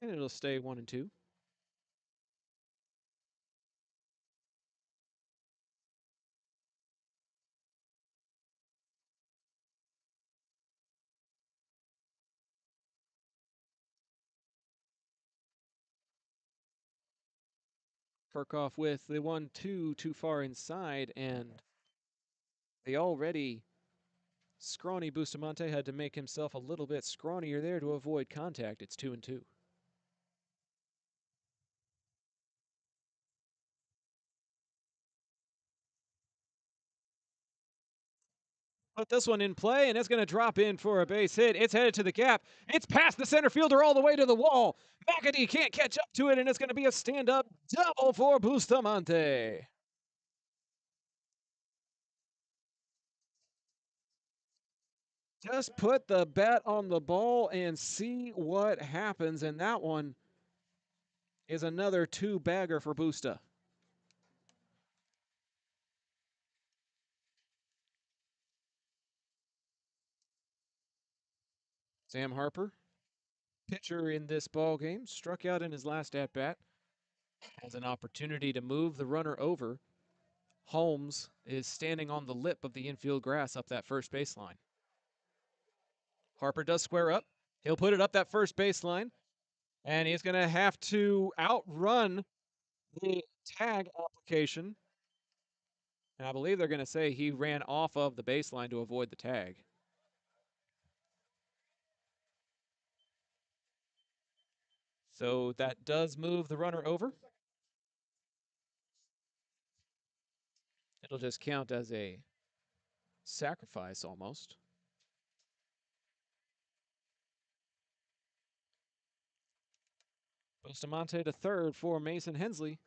And it'll stay 1-2. Kirchhoff with the 1-2 too far inside, and the already scrawny Bustamante had to make himself a little bit scrawnier there to avoid contact. It's 2-2. Put this one in play, and it's going to drop in for a base hit. It's headed to the gap. It's past the center fielder all the way to the wall. McAdee can't catch up to it, and it's going to be a stand-up double for Bustamante. Just put the bat on the ball and see what happens, and that one is another two-bagger for Busta. Sam Harper, pitcher in this ball game, struck out in his last at-bat. Has an opportunity to move the runner over. Holmes is standing on the lip of the infield grass up that first baseline. Harper does square up. He'll put it up that first baseline, and he's going to have to outrun the tag application. And I believe they're going to say he ran off of the baseline to avoid the tag. So that does move the runner over. It'll just count as a sacrifice almost. Bustamante to third for Mason Hensley.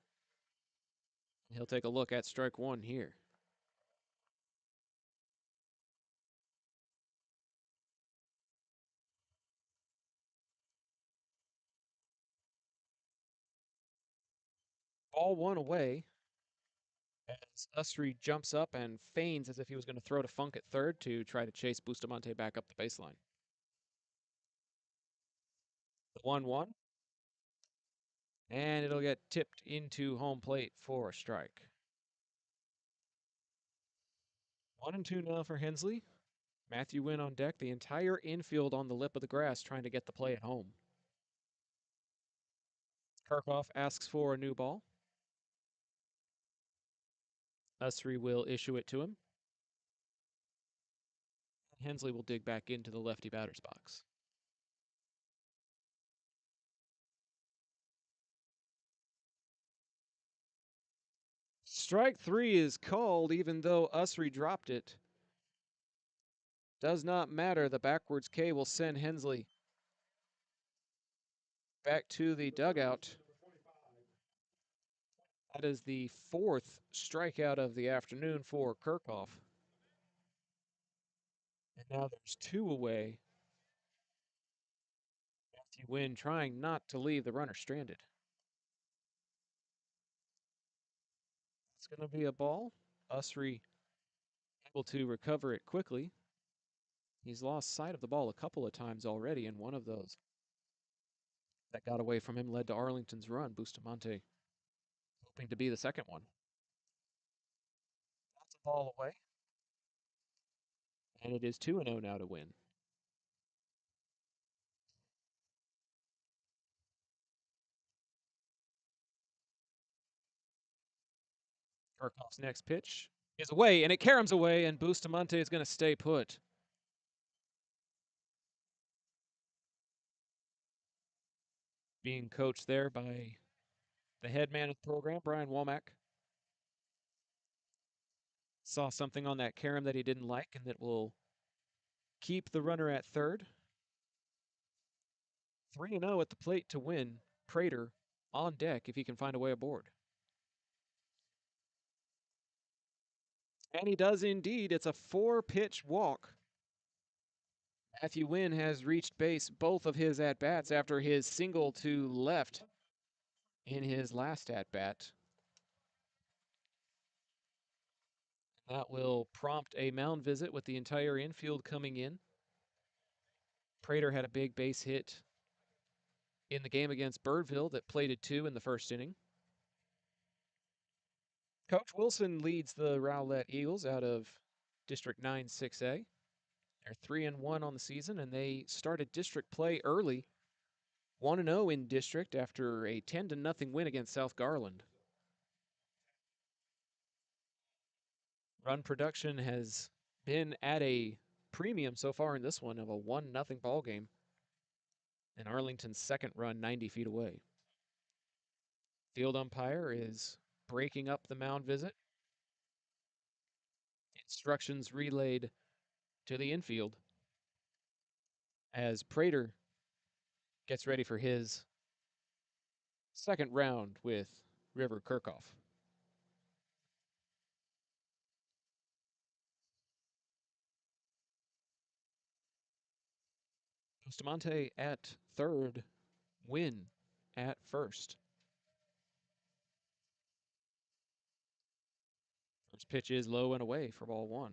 He'll take a look at strike one here. Ball one away as Usry jumps up and feigns as if he was going to throw to Funk at third to try to chase Bustamante back up the baseline. The 1-1. And it'll get tipped into home plate for a strike. 1-2 now for Hensley. Matthew Wynn on deck. The entire infield on the lip of the grass trying to get the play at home. Kirchhoff asks for a new ball. Usry will issue it to him. Hensley will dig back into the lefty batter's box. Strike three is called, even though Usry dropped it. Does not matter. The backwards K will send Hensley back to the dugout. That is the fourth strikeout of the afternoon for Kirchhoff. And now there's two away. Matthew Wynn trying not to leave the runner stranded. It's going to be a ball. Usry able to recover it quickly. He's lost sight of the ball a couple of times already, and one of those that got away from him led to Arlington's run. Bustamante hoping to be the second one. That's a ball away. And it is 2-0 now to Win. Kirchhoff's next pitch is away, and it caroms away, and Bustamante is going to stay put. Being coached there by the head man of the program, Brian Womack. Saw something on that carom that he didn't like, and that will keep the runner at third. 3-0 at the plate to win. Prater on deck if he can find a way aboard. And he does indeed. It's a 4-pitch walk. Matthew Wynn has reached base both of his at-bats after his single to left in his last at-bat. That will prompt a mound visit with the entire infield coming in. Prater had a big base hit in the game against Birdville that plated 2 in the first inning. Coach Wilson leads the Rowlett Eagles out of District 9 6A. They're 3-1 on the season, and they started district play early, 1-0 in district after a 10-0 win against South Garland. Run production has been at a premium so far in this one of a 1-0 ball game. And Arlington's second run 90 feet away. Field umpire is breaking up the mound visit. Instructions relayed to the infield as Prater gets ready for his second round with River Kirchhoff. Bustamante at third, Wynn at first. First pitch is low and away for ball 1.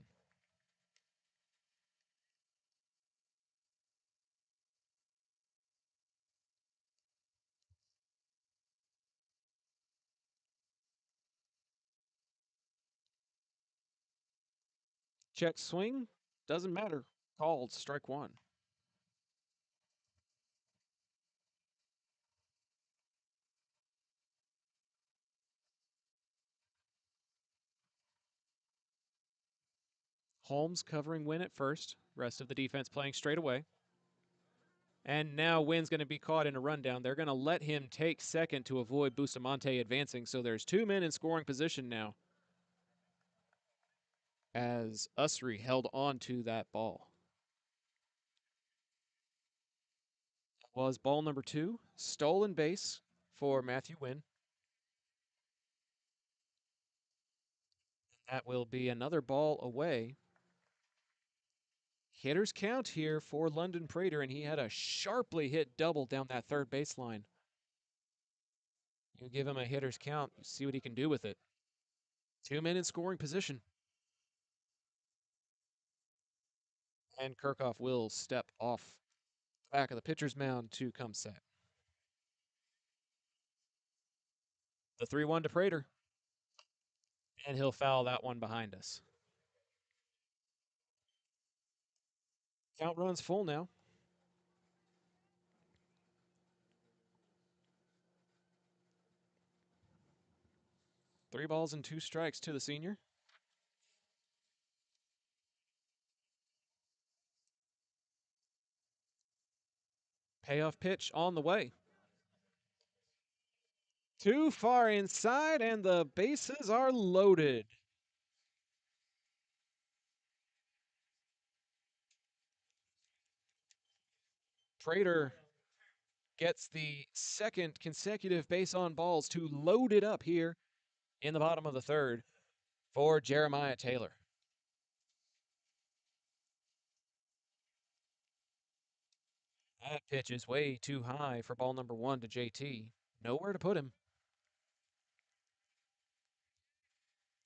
Check swing, doesn't matter. Called, strike 1. Holmes covering Wynn at first. Rest of the defense playing straight away. And now Wynn's going to be caught in a rundown. They're going to let him take second to avoid Bustamante advancing. So there's 2 men in scoring position now, as Usry held on to that ball. That was ball number 2. Stolen base for Matthew Wynn. That will be another ball away. Hitter's count here for London Prater, and he had a sharply hit double down that third baseline. You give him a hitter's count, you see what he can do with it. 2 men in scoring position. And Kirchhoff will step off the back of the pitcher's mound to come set. The 3-1 to Prater. And he'll foul that one behind us. Count runs full now. Three balls and 2 strikes to the senior. Payoff pitch on the way. Too far inside, and the bases are loaded. Prater gets the second consecutive base on balls to load it up here in the bottom of the third for Jeremiah Taylor. That pitch is way too high for ball number 1 to JT. Nowhere to put him.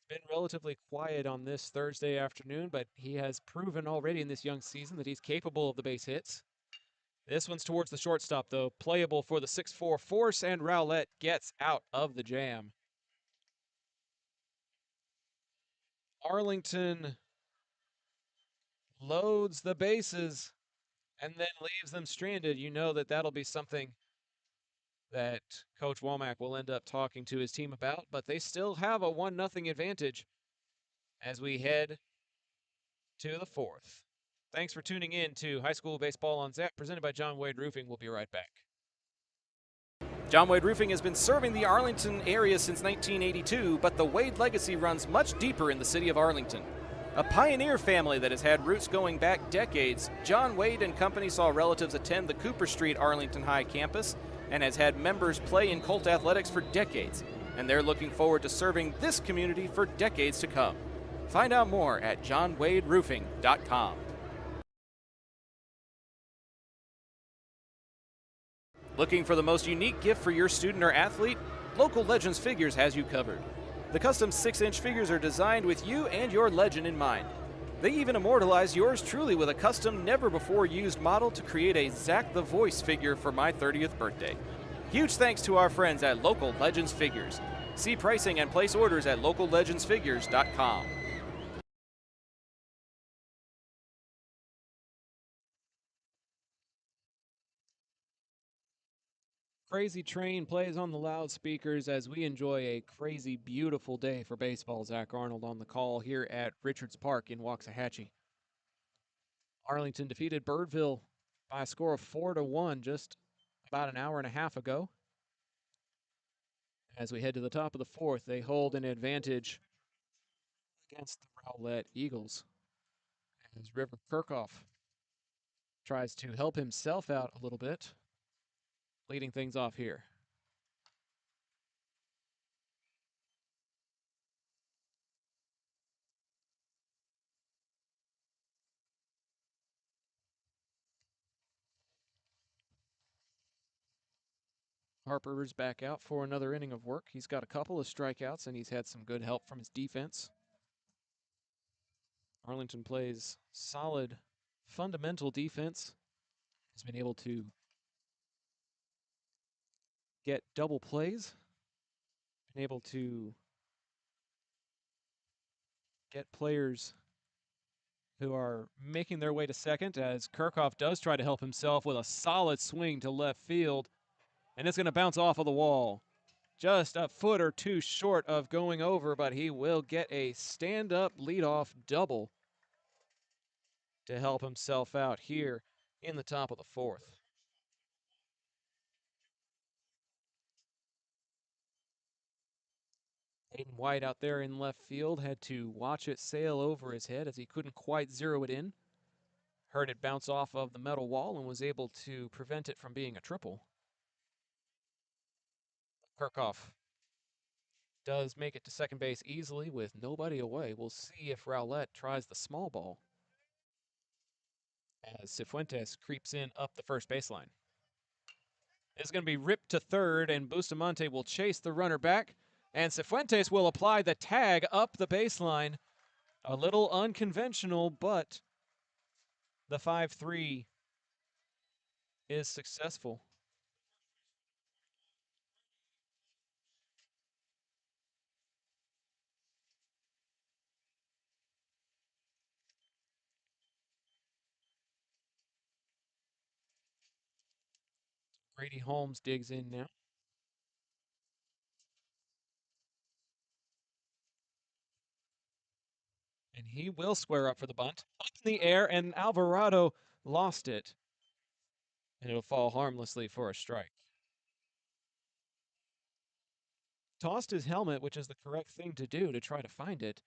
Been relatively quiet on this Thursday afternoon, but he has proven already in this young season that he's capable of the base hits. This one's towards the shortstop, though. Playable for the 6-4 force, and Rowlett gets out of the jam. Arlington loads the bases and then leaves them stranded. You know that that'll be something that Coach Womack will end up talking to his team about, but they still have a 1-0 advantage as we head to the 4th. Thanks for tuning in to High School Baseball on Zap, presented by John Wade Roofing. We'll be right back. John Wade Roofing has been serving the Arlington area since 1982, but the Wade legacy runs much deeper in the city of Arlington. A pioneer family that has had roots going back decades, John Wade and company saw relatives attend the Cooper Street Arlington High campus and has had members play in Colt athletics for decades, and they're looking forward to serving this community for decades to come. Find out more at johnwaderoofing.com. Looking for the most unique gift for your student or athlete? Local Legends Figures has you covered. The custom 6-inch figures are designed with you and your legend in mind. They even immortalize yours truly with a custom, never-before-used model to create a Zach the Voice figure for my 30th birthday. Huge thanks to our friends at Local Legends Figures. See pricing and place orders at locallegendsfigures.com. Crazy Train plays on the loudspeakers as we enjoy a crazy, beautiful day for baseball. Zach Arnold on the call here at Richards Park in Waxahachie. Arlington defeated Birdville by a score of 4-1 just about an hour and a half ago. As we head to the top of the fourth, they hold an advantage against the Rowlett Eagles. As River Kirchhoff tries to help himself out a little bit, leading things off here. Harper's back out for another inning of work. He's got a couple of strikeouts, and he's had some good help from his defense. Arlington plays solid, fundamental defense. Has been able to get double plays, been able to get players who are making their way to second as Kirchhoff does try to help himself with a solid swing to left field. And it's going to bounce off of the wall. Just a foot or two short of going over, but he will get a stand-up leadoff double to help himself out here in the top of the fourth. Hayden White out there in left field had to watch it sail over his head as he couldn't quite zero it in. Heard it bounce off of the metal wall and was able to prevent it from being a triple. Kirchhoff does make it to second base easily with nobody away. We'll see if Rowlett tries the small ball as Cifuentes creeps in up the first baseline. It's going to be ripped to third, and Bustamante will chase the runner back, and Cifuentes will apply the tag up the baseline. A little unconventional, but the 5-3 is successful. Brady Holmes digs in now. And he will square up for the bunt. Up in the air, and Alvarado lost it. And it'll fall harmlessly for a strike. Tossed his helmet, which is the correct thing to do to try to find it,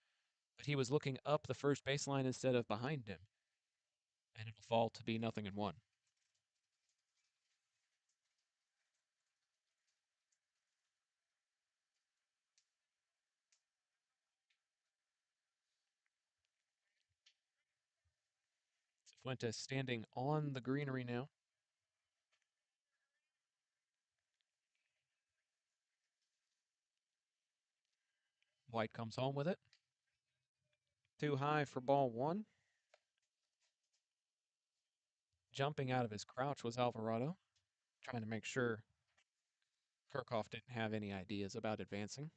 but he was looking up the first baseline instead of behind him. And it'll fall to be 0-1. Fuentes standing on the greenery now. White comes home with it. Too high for ball one. Jumping out of his crouch was Alvarado, trying to make sure Kirchhoff didn't have any ideas about advancing.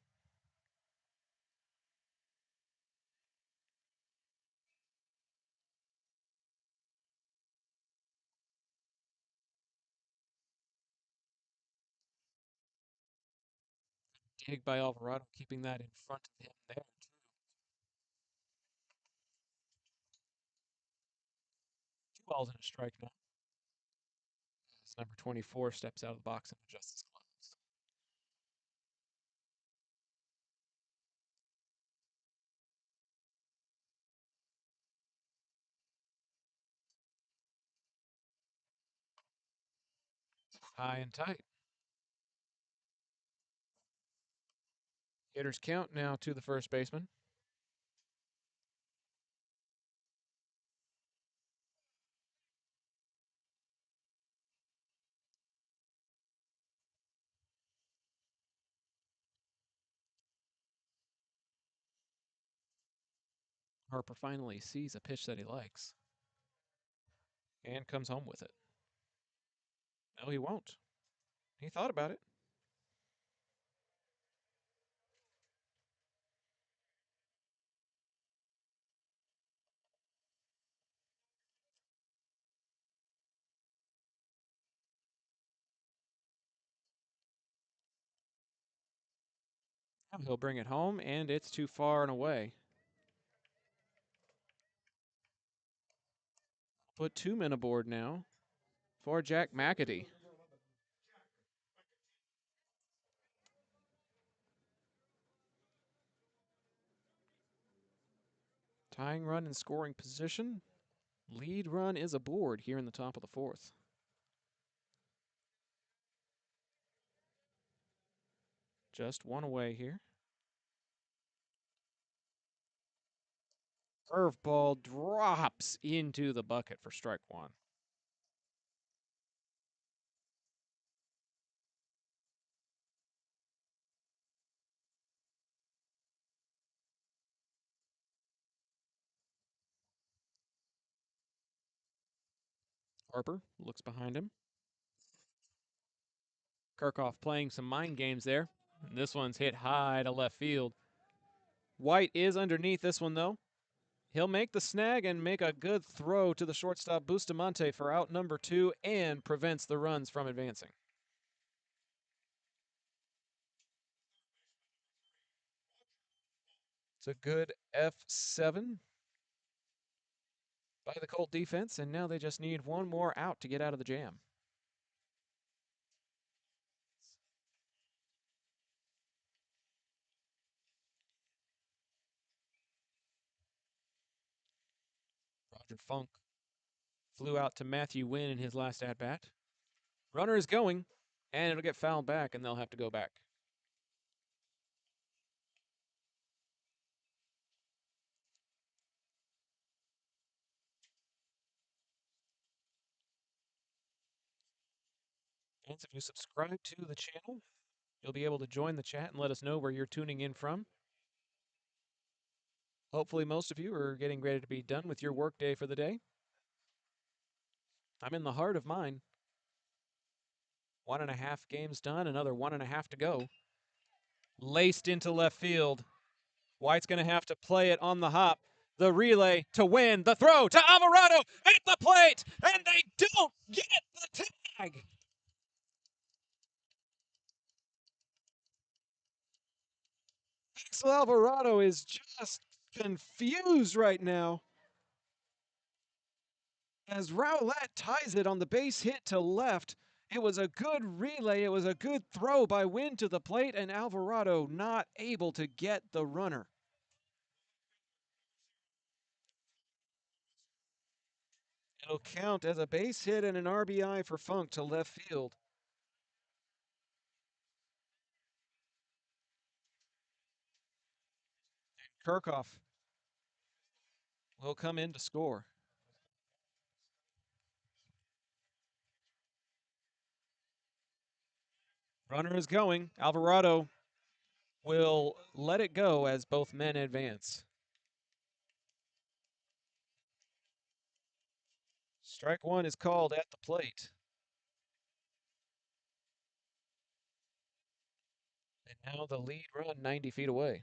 Dig by Alvarado, keeping that in front of him there, too. 2 balls and a strike now. As number 24 steps out of the box and adjusts his gloves. High and tight. Hitters count now to the first baseman. Harper finally sees a pitch that he likes and comes home with it. No, he won't. He thought about it. He'll bring it home, and it's too far and away. Put 2 men aboard now for Jack McAtee. Tying run in scoring position. Lead run is aboard here in the top of the 4th. Just one away here. Curveball drops into the bucket for strike 1. Harper looks behind him. Kirchhoff playing some mind games there. And this one's hit high to left field. White is underneath this one, though. He'll make the snag and make a good throw to the shortstop Bustamante for out number 2 and prevents the runs from advancing. It's a good F7 by the Colt defense, and now they just need one more out to get out of the jam. Roger Funk flew out to Matthew Wynn in his last at-bat. Runner is going, and it'll get fouled back, and they'll have to go back. And if you subscribe to the channel, you'll be able to join the chat and let us know where you're tuning in from. Hopefully most of you are getting ready to be done with your workday for the day. I'm in the heart of mine. 1.5 games done, another 1.5 to go. Laced into left field. White's going to have to play it on the hop. The relay to win. The throw to Alvarado at the plate. And they don't get the tag. Axel Alvarado is just confused right now, as Rowlett ties it on the base hit to left. It was a good relay. It was a good throw by Wynn to the plate, and Alvarado not able to get the runner. It'll count as a base hit and an RBI for Funk to left field. And Kirchhoff will come in to score. Runner is going. Alvarado will let it go as both men advance. Strike 1 is called at the plate. And now the lead run 90 feet away.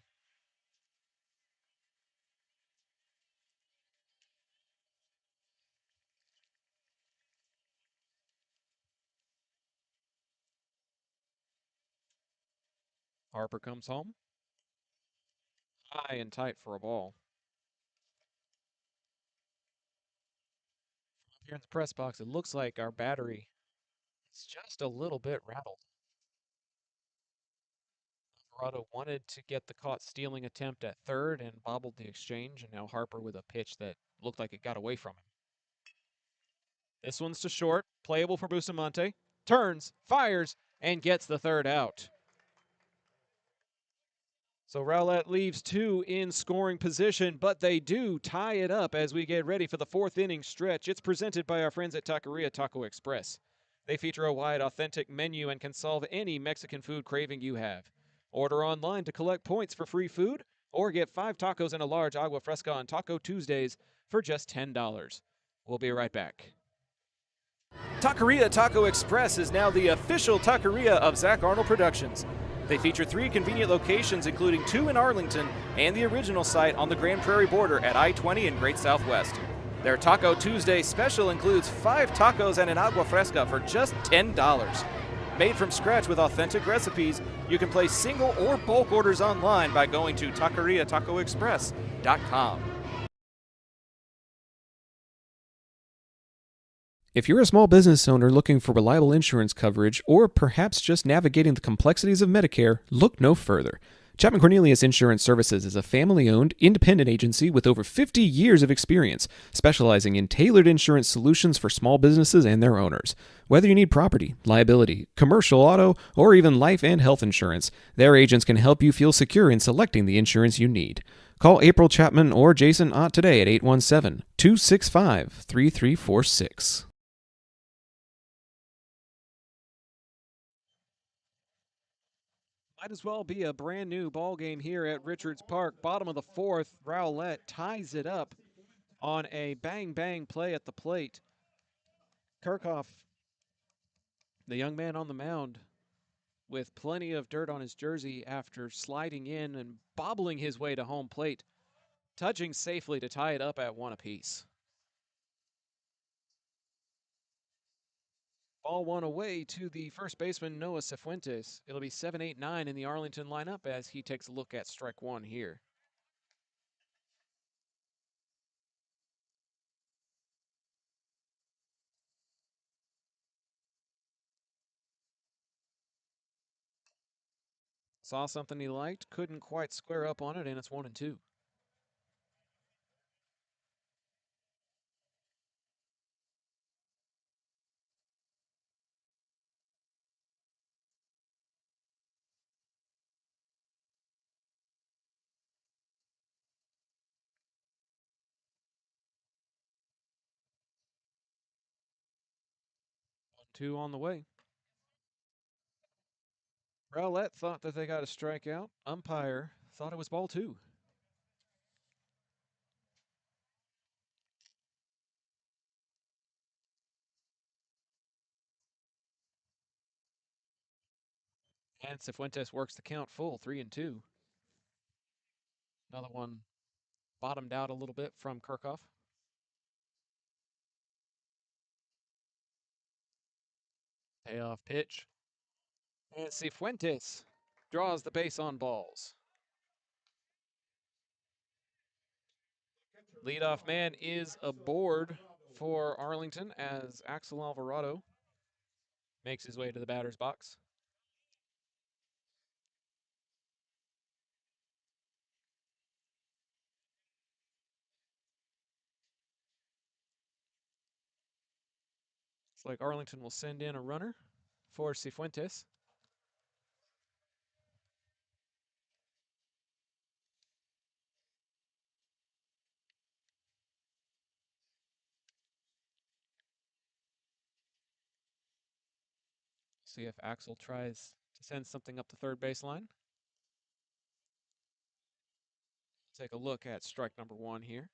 Harper comes home. High and tight for a ball. Here in the press box, it looks like our battery is just a little bit rattled. Alvarado wanted to get the caught stealing attempt at third and bobbled the exchange, and now Harper with a pitch that looked like it got away from him. This one's to short, playable for Bustamante. turns, fires, and gets the third out. So Rowlett leaves two in scoring position, but they do tie it up as we get ready for the fourth inning stretch. It's presented by our friends at Taqueria Taco Express. They feature a wide, authentic menu and can solve any Mexican food craving you have. Order online to collect points for free food, or get 5 tacos and a large agua fresca on Taco Tuesdays for just $10. We'll be right back. Taqueria Taco Express is now the official taqueria of Zach Arnold Productions. They feature 3 convenient locations, including 2 in Arlington and the original site on the Grand Prairie border at I-20 in Great Southwest. Their Taco Tuesday special includes 5 tacos and an agua fresca for just $10. Made from scratch with authentic recipes, you can place single or bulk orders online by going to taqueriatacoexpress.com. If you're a small business owner looking for reliable insurance coverage, or perhaps just navigating the complexities of Medicare, look no further. Chapman Cornelius Insurance Services is a family-owned, independent agency with over 50 years of experience, specializing in tailored insurance solutions for small businesses and their owners. Whether you need property, liability, commercial auto, or even life and health insurance, their agents can help you feel secure in selecting the insurance you need. Call April Chapman or Jason Ott today at 817-265-3346. Might as well be a brand new ball game here at Richards Park. Bottom of the fourth, Rowlett ties it up on a bang-bang play at the plate. Kirchhoff, the young man on the mound, with plenty of dirt on his jersey after sliding in and bobbling his way to home plate, touching safely to tie it up at 1 apiece. Ball 1 away to the first baseman, Noah Cifuentes. It'll be 7-8-9 in the Arlington lineup as he takes a look at strike 1 here. Saw something he liked, couldn't quite square up on it, and it's 1-2. Two on the way. Rowlett thought that they got a strikeout. Umpire thought it was ball 2. And Cifuentes works the count full, 3-2. Another one bottomed out a little bit from Kirchhoff. Payoff pitch. And Cifuentes draws the base on balls. Leadoff man is aboard for Arlington as Axel Alvarado makes his way to the batter's box. Looks like Arlington will send in a runner for Cifuentes. See if Axel tries to send something up the third baseline. Take a look at strike number 1 here.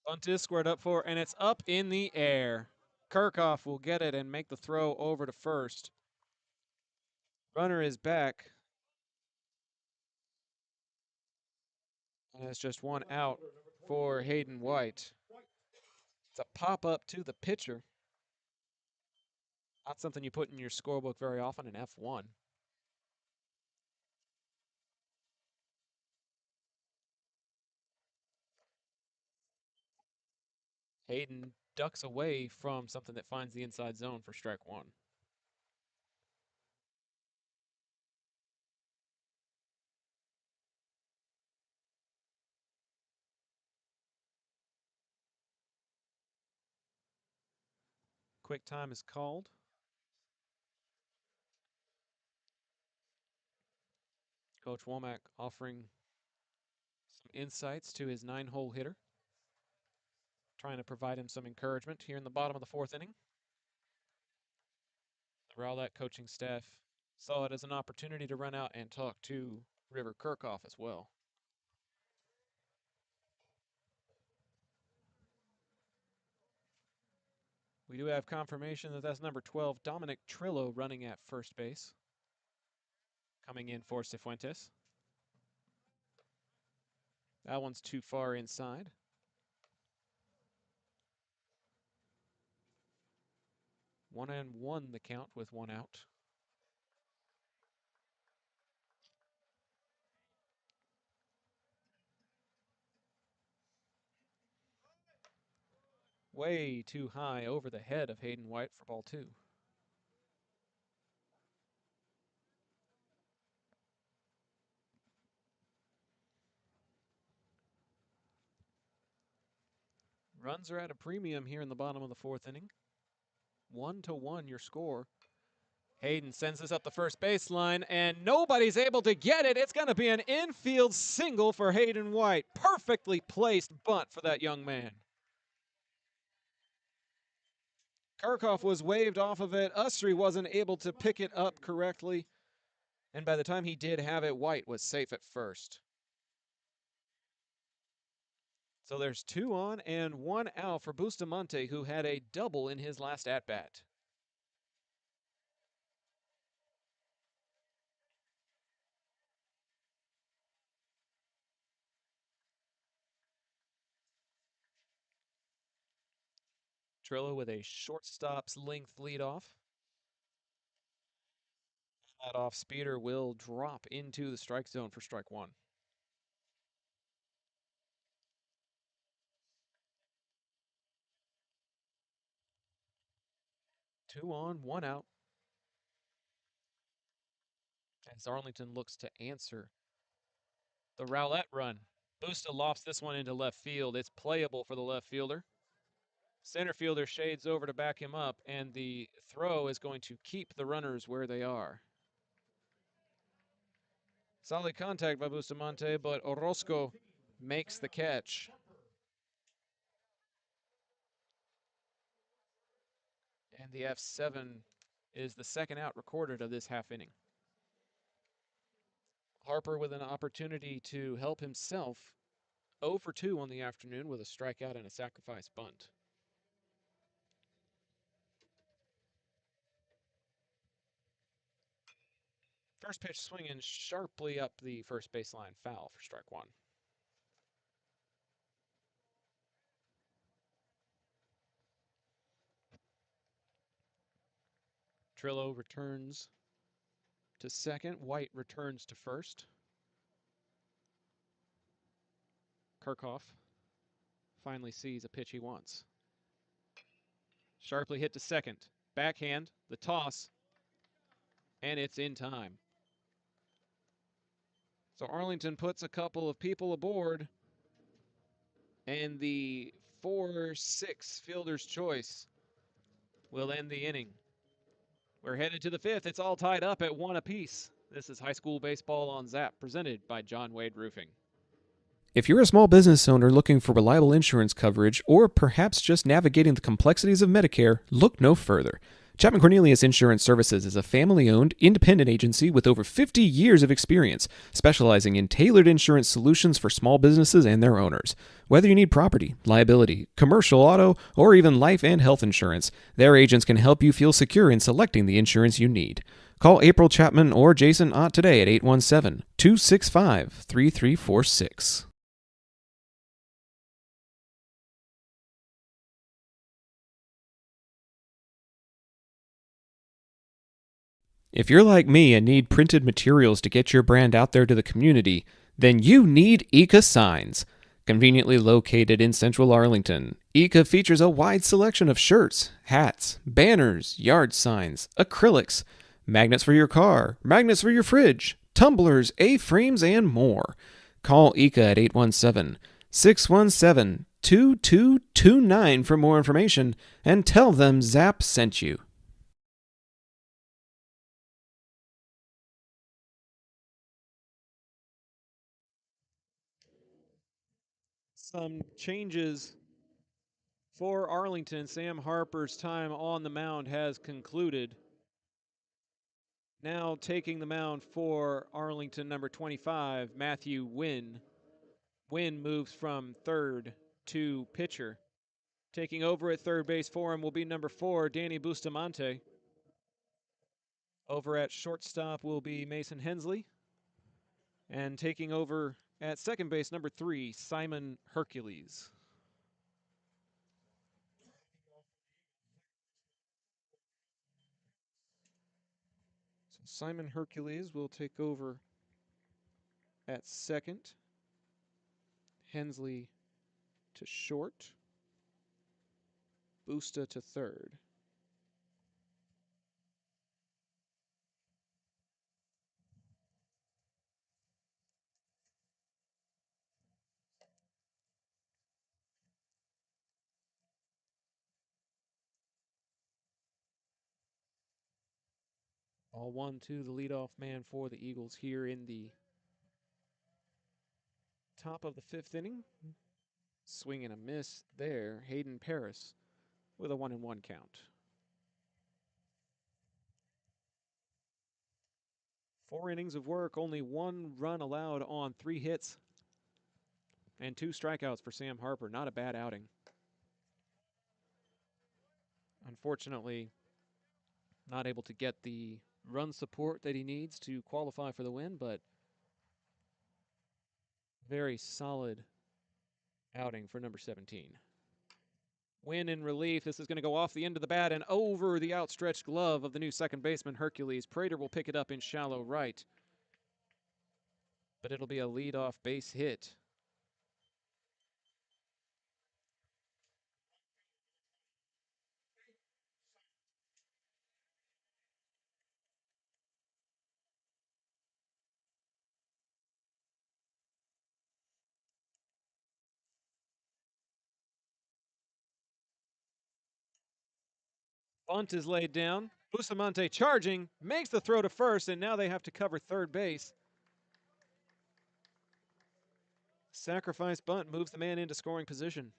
Bunt is squared up for, and it's up in the air. Kirchhoff will get it and make the throw over to first. Runner is back. And it's just 1 out for Hayden White. It's a pop-up to the pitcher. Not something you put in your scorebook very often, an F1. Hayden ducks away from something that finds the inside zone for strike 1. Quick time is called. Coach Womack offering some insights to his 9-hole hitter, trying to provide him some encouragement here in the bottom of the 4th inning. The Rowlett coaching staff saw it as an opportunity to run out and talk to River Kirchhoff as well. We do have confirmation that that's number 12, Dominic Trillo, running at first base. Coming in for Cifuentes. That one's too far inside. One and one the count with one out. Way too high over the head of Hayden White for ball 2. Runs are at a premium here in the bottom of the 4th inning. 1-1 your score. Hayden sends this up the first baseline, and nobody's able to get it. It's going to be an infield single for Hayden White. Perfectly placed bunt for that young man. Kirchhoff was waved off of it. Ustry wasn't able to pick it up correctly. And by the time he did have it, White was safe at first. So there's 2 on and 1 out for Bustamante, who had a double in his last at-bat. Trillo with a shortstop's length leadoff. That off speeder will drop into the strike zone for strike 1. Two on, 1 out. As Arlington looks to answer the Rowlett run. Busta lofts this one into left field. It's playable for the left fielder. Center fielder shades over to back him up, and the throw is going to keep the runners where they are. Solid contact by Bustamante, but Orozco makes the catch. And the F7 is the second out recorded of this half inning. Harper with an opportunity to help himself. 0 for 2 on the afternoon with a strikeout and a sacrifice bunt. First pitch swinging sharply up the first baseline, foul for strike 1. Trillo returns to second. White returns to first. Kirchhoff finally sees a pitch he wants. Sharply hit to second. Backhand, the toss, and it's in time. So Arlington puts a couple of people aboard, and the 4-6 fielder's choice will end the inning. We're headed to the 5th. It's all tied up at 1 apiece. This is High School Baseball on Zap, presented by John Wade Roofing. If you're a small business owner looking for reliable insurance coverage, or perhaps just navigating the complexities of Medicare, look no further. Chapman Cornelius Insurance Services is a family-owned, independent agency with over 50 years of experience, specializing in tailored insurance solutions for small businesses and their owners. Whether you need property, liability, commercial auto, or even life and health insurance, their agents can help you feel secure in selecting the insurance you need. Call April Chapman or Jason Ott today at 817-265-3346. If you're like me and need printed materials to get your brand out there to the community, then you need Ika Signs. Conveniently located in central Arlington, Ika features a wide selection of shirts, hats, banners, yard signs, acrylics, magnets for your car, magnets for your fridge, tumblers, A-frames, and more. Call Ika at 817-617-2727 2229 for more information and tell them Zap sent you. Some changes for Arlington. Sam Harper's time on the mound has concluded. Now taking the mound for Arlington, number 25, Matthew Wynn. Wynn moves from third to pitcher. Taking over at third base for him will be number 4, Danny Bustamante. Over at shortstop will be Mason Hensley. And taking over at second base, number 3, Simon Hercules. So Simon Hercules will take over at second. Hensley to short. Busta to third. All 1-2, the leadoff man for the Eagles here in the top of the 5th inning. Swing and a miss there. Hayden Paris with a 1-1 count. 4 innings of work, only 1 run allowed on 3 hits and 2 strikeouts for Sam Harper. Not a bad outing. Unfortunately, not able to get the run support that he needs to qualify for the win, but very solid outing for number 17. Win in relief. This is going to go off the end of the bat and over the outstretched glove of the new second baseman, Hercules. Prater will pick it up in shallow right, but it'll be a leadoff base hit. Bunt is laid down. Bustamante charging, makes the throw to first, and now they have to cover third base. Sacrifice bunt moves the man into scoring position.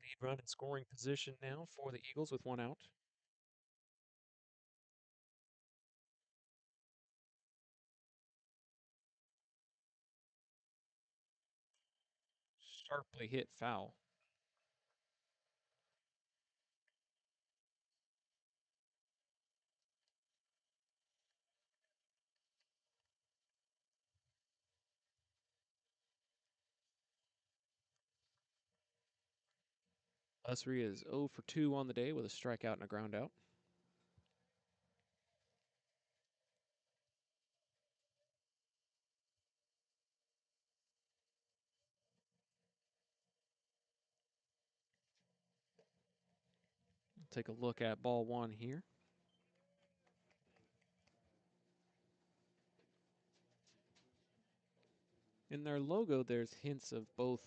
Lead run in scoring position now for the Eagles with 1 out. Sharply hit foul. Usry is 0 for 2 on the day with a strikeout and a ground out. Take a look at ball 1 here. In their logo, there's hints of both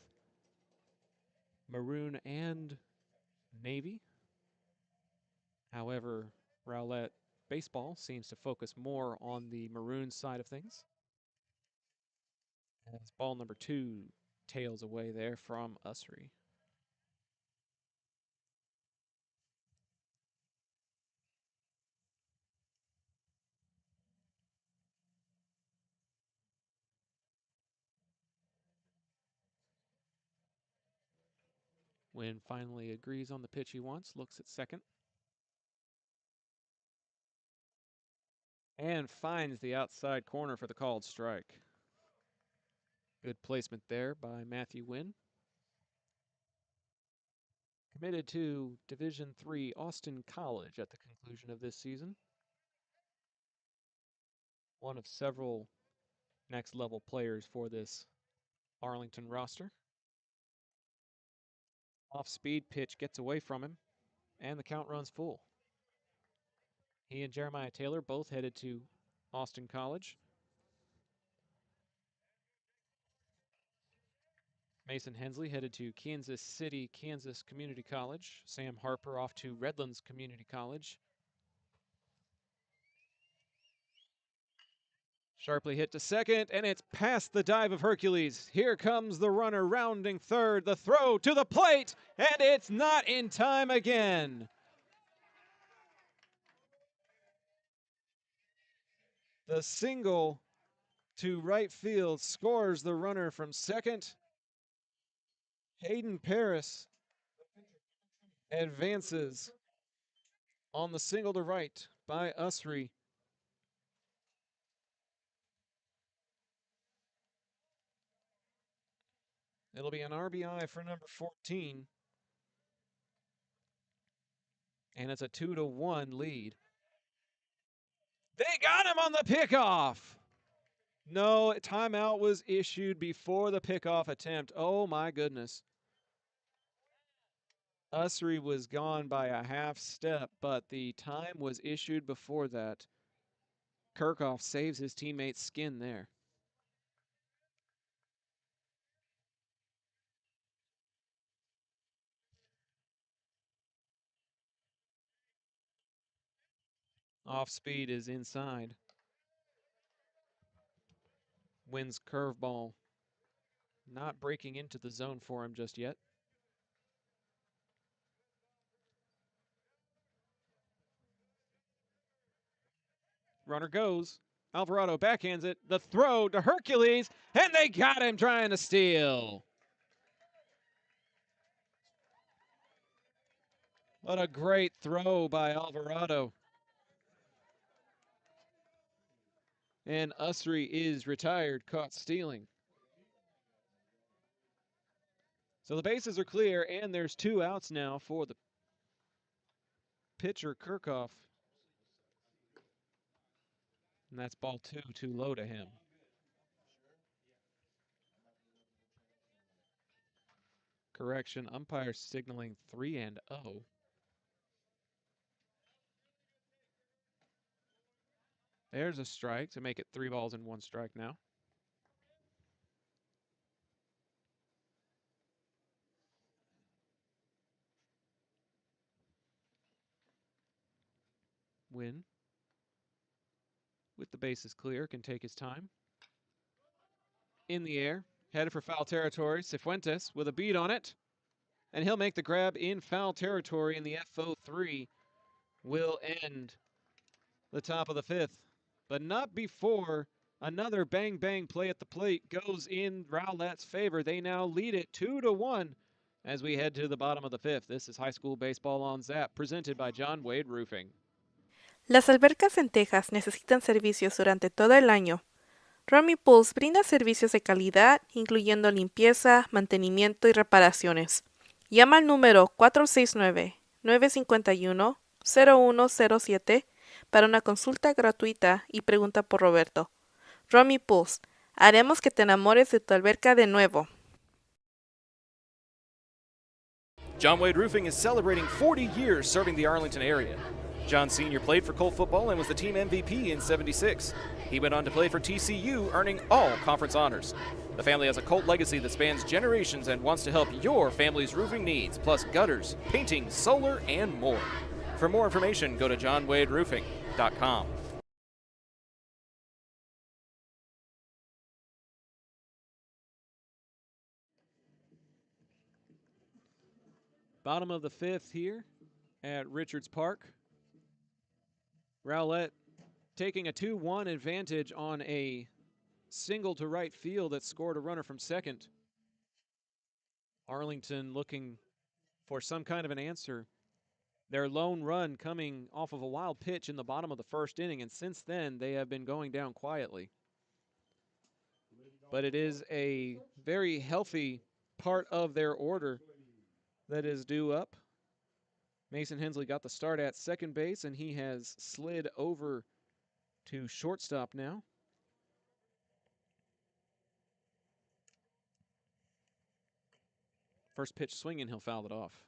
maroon and navy. However, Rowlett baseball seems to focus more on the maroon side of things. As ball number 2 tails away there from Usry. Wynn finally agrees on the pitch he wants, looks at second. And finds the outside corner for the called strike. Good placement there by Matthew Wynn. Committed to Division III Austin College at the conclusion of this season. One of several next level players for this Arlington roster. Off speed pitch gets away from him. And the count runs full. He and Jeremiah Taylor both headed to Austin College. Mason Hensley headed to Kansas City, Kansas Community College. Sam Harper off to Redlands Community College. Sharply hit to second, and it's past the dive of Hercules. Here comes the runner rounding third. The throw to the plate, and it's not in time again. The single to right field scores the runner from second. Hayden Paris advances on the single to right by Usry. It'll be an RBI for number 14. And it's a 2-1 lead. They got him on the pickoff. No, timeout was issued before the pickoff attempt. Oh my goodness. Usry was gone by a half step, but the time was issued before that. Kirchhoff saves his teammate's skin there. Off speed is inside. Wins curveball. Not breaking into the zone for him just yet. Runner goes. Alvarado backhands it. The throw to Hercules, and they got him trying to steal. What a great throw by Alvarado. And Usry is retired, caught stealing. So the bases are clear, and there's 2 outs now for the pitcher, Kirchhoff. And that's ball 2, too low to him. Correction, umpire signaling 3-0. There's a strike to make it 3 balls and 1 strike now. Win, with the bases clear, can take his time. In the air, headed for foul territory. Cifuentes with a beat on it. And he'll make the grab in foul territory, and the FO3 will end the top of the 5th. But not before another bang-bang play at the plate goes in Rowlett's favor. They now lead it 2-1 as we head to the bottom of the 5th. This is High School Baseball on Zap, presented by John Wade Roofing. Las albercas en Texas necesitan servicios durante todo el año. Romy Pools brinda servicios de calidad, incluyendo limpieza, mantenimiento y reparaciones. Llama al número 469-951-0107 para una consulta gratuita y pregunta por Roberto. Romy Pools, haremos que te enamores de tu alberca de nuevo. John Wade Roofing is celebrating 40 years serving the Arlington area. John Sr. played for Colt football and was the team MVP in '76. He went on to play for TCU, earning all conference honors. The family has a Colt legacy that spans generations and wants to help your family's roofing needs, plus gutters, painting, solar, and more. For more information, go to johnwaderoofing.com. Bottom of the 5th here at Richards Park. Rowlett taking a 2-1 advantage on a single to right field that scored a runner from second. Arlington looking for some kind of an answer. Their lone run coming off of a wild pitch in the bottom of the 1st inning, and since then they have been going down quietly. But it is a very healthy part of their order that is due up. Mason Hensley got the start at second base, and he has slid over to shortstop now. First pitch swinging, he'll foul it off.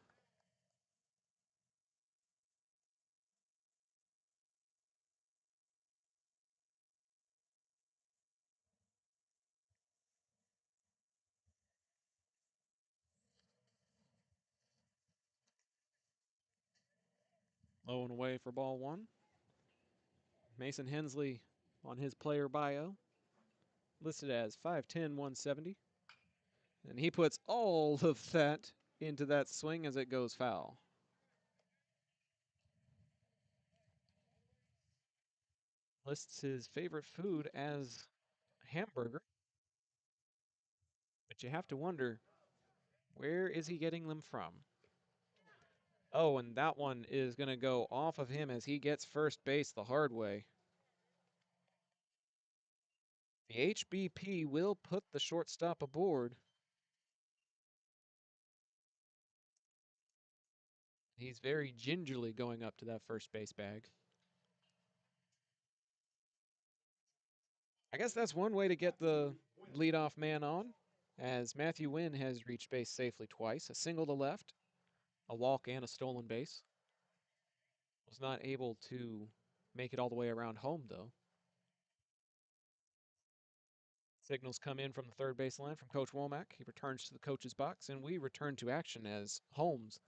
Low and away for ball one. Mason Hensley on his player bio, listed as 5'10", 170. And he puts all of that into that swing as it goes foul. Lists his favorite food as hamburger. But you have to wonder, where is he getting them from? Oh, and that one is going to go off of him as he gets first base the hard way. The HBP will put the shortstop aboard. He's very gingerly going up to that first base bag. I guess that's one way to get the leadoff man on, as Matthew Wynn has reached base safely twice, a single to left, a walk, and a stolen base. Was not able to make it all the way around home, though. Signals come in from the third base line from Coach Womack. He returns to the coach's box, and we return to action as Holmes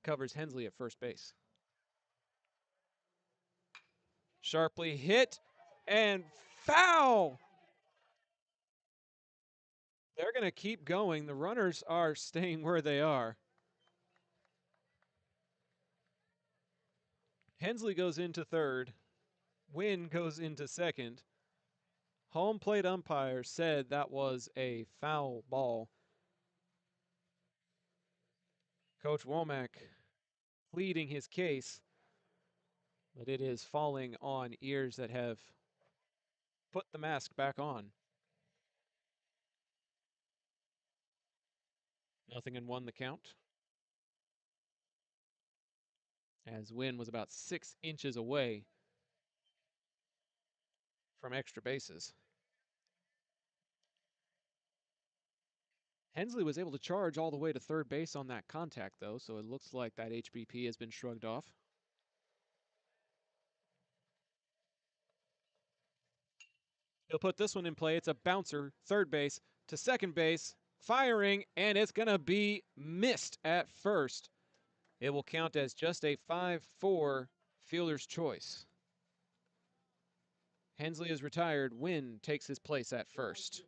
covers Hensley at first base. Sharply hit and foul. They're going to keep going. The runners are staying where they are. Hensley goes into third. Wynn goes into second. Home plate umpire said that was a foul ball. Coach Womack pleading his case, but it is falling on ears that have put the mask back on. 0-1 the count. As Wynn was about 6 inches away from extra bases. Hensley was able to charge all the way to third base on that contact, though, so it looks like that HBP has been shrugged off. He'll put this one in play. It's a bouncer, third base to second base, firing, and it's going to be missed at first. It will count as just a 5-4 fielder's choice. Hensley is retired. Wynn takes his place at first.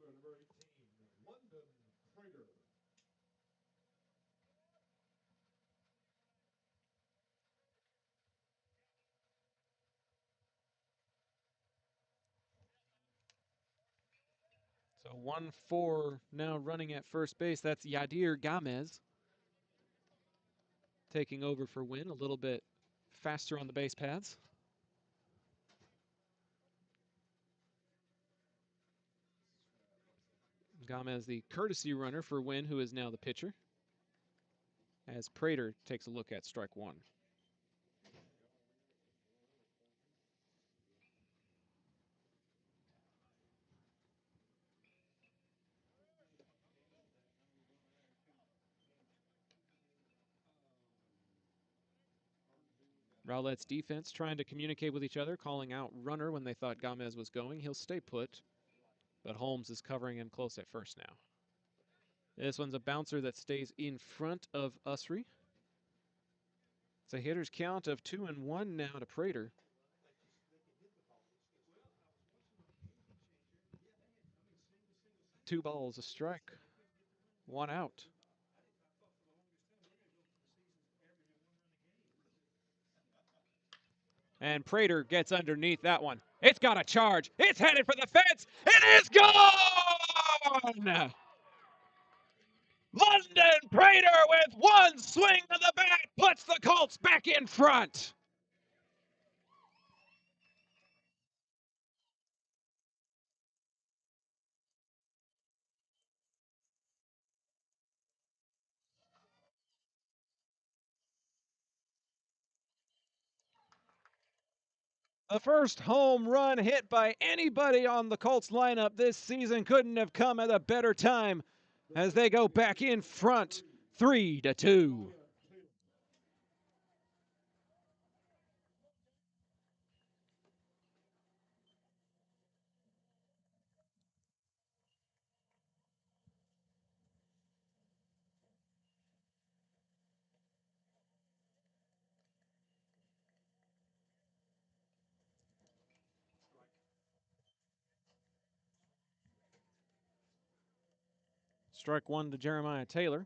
So 1-4 now running at first base. That's Yadier Gamez taking over for Wynn, a little bit faster on the base paths. Gamez, the courtesy runner for Wynn, who is now the pitcher, as Prater takes a look at strike one. Rowlett's defense trying to communicate with each other, calling out runner when they thought Gamez was going. He'll stay put, but Holmes is covering him close at first now. This one's a bouncer that stays in front of Usry. It's a hitter's count of 2-1 now to Prater. Two balls, a strike, one out. And Prater gets underneath that one. It's got a charge. It's headed for the fence. It is gone! London Prater with one swing of the bat puts the Colts back in front. The first home run hit by anybody on the Colts lineup this season couldn't have come at a better time as they go back in front, 3-2. Strike one to Jeremiah Taylor.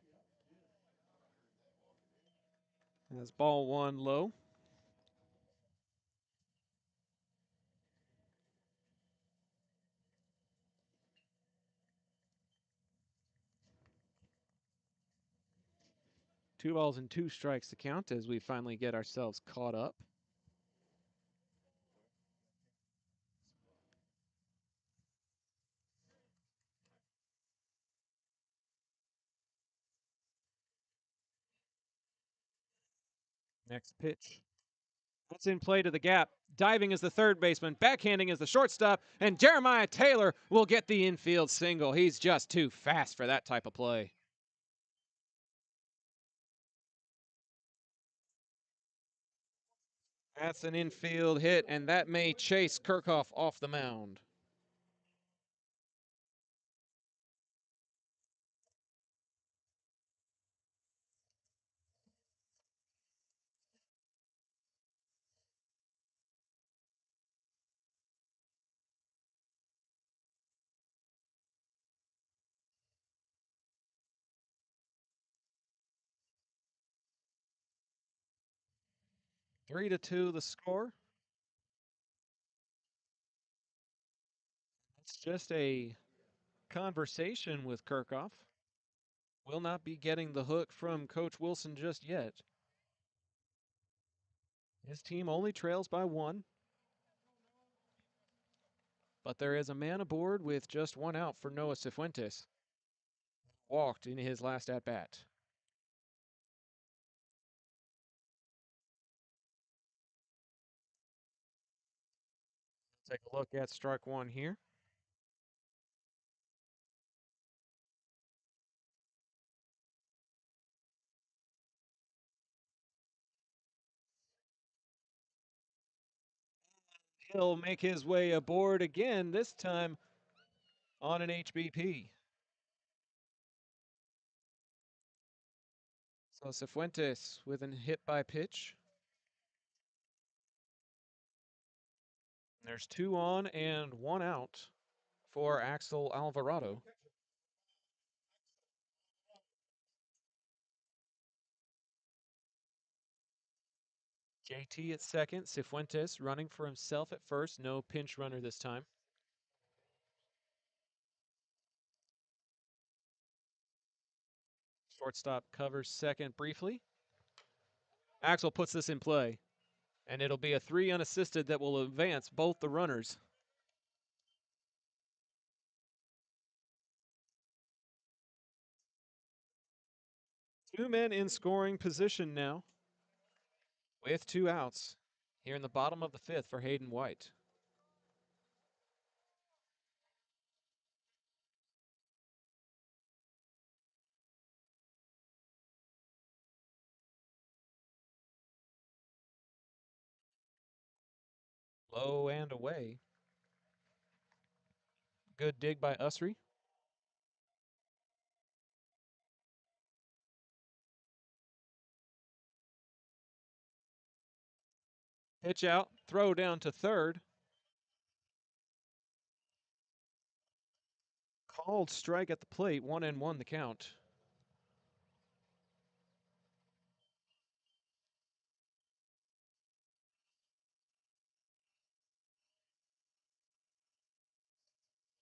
As ball one low. Two balls and two strikes to count as we finally get ourselves caught up. Next pitch. That's in play to the gap. Diving is the third baseman. Backhanding is the shortstop. And Jeremiah Taylor will get the infield single. He's just too fast for that type of play. That's an infield hit, and that may chase Kirchhoff off the mound. Three to two, the score. It's just a conversation with Kirchhoff. Will not be getting the hook from Coach Wilson just yet. His team only trails by one. But there is a man aboard with just one out for Noah Cifuentes. Walked in his last at-bat. Take a look at strike one here. He'll make his way aboard again, this time on an HBP. So Cifuentes with an hit by pitch. There's two on and one out for Axel Alvarado. JT at second, Cifuentes running for himself at first, no pinch runner this time. Shortstop covers second briefly. Axel puts this in play, and it'll be a 3 unassisted that will advance both the runners. Two men in scoring position now with two outs here in the bottom of the fifth for Hayden White. Low and away. Good dig by Usry. Pitch out, throw down to third. Called strike at the plate, 1-1 the count.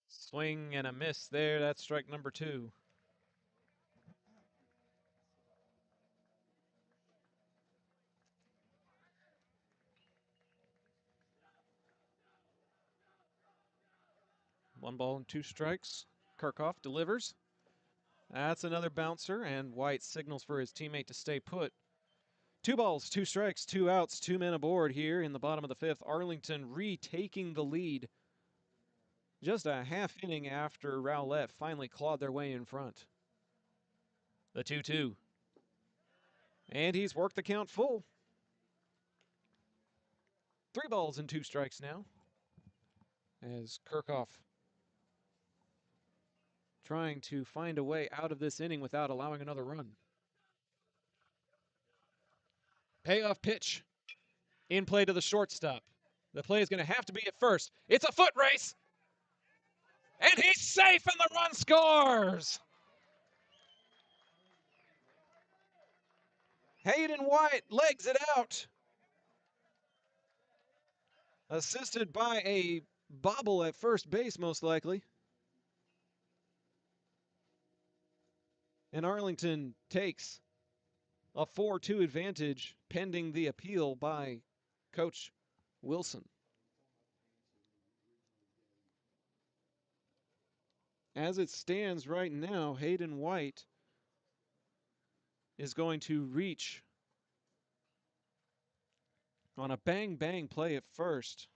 Swing and a miss there. That's strike number 2. One ball and two strikes. Kirchhoff delivers. That's another bouncer, and White signals for his teammate to stay put. 2 balls, 2 strikes, 2 outs, 2 men aboard here in the bottom of the fifth. Arlington retaking the lead just a half inning after Rowlett finally clawed their way in front. The 2-2. And he's worked the count full. 3 balls and 2 strikes now, as Kirchhoff trying to find a way out of this inning without allowing another run. Payoff pitch in play to the shortstop. The play is going to have to be at first. It's a foot race. And he's safe, and the run scores. Hayden White legs it out. Assisted by a bobble at first base, most likely. And Arlington takes a 4-2 advantage pending the appeal by Coach Wilson. As it stands right now, Hayden White is going to reach on a bang-bang play at first.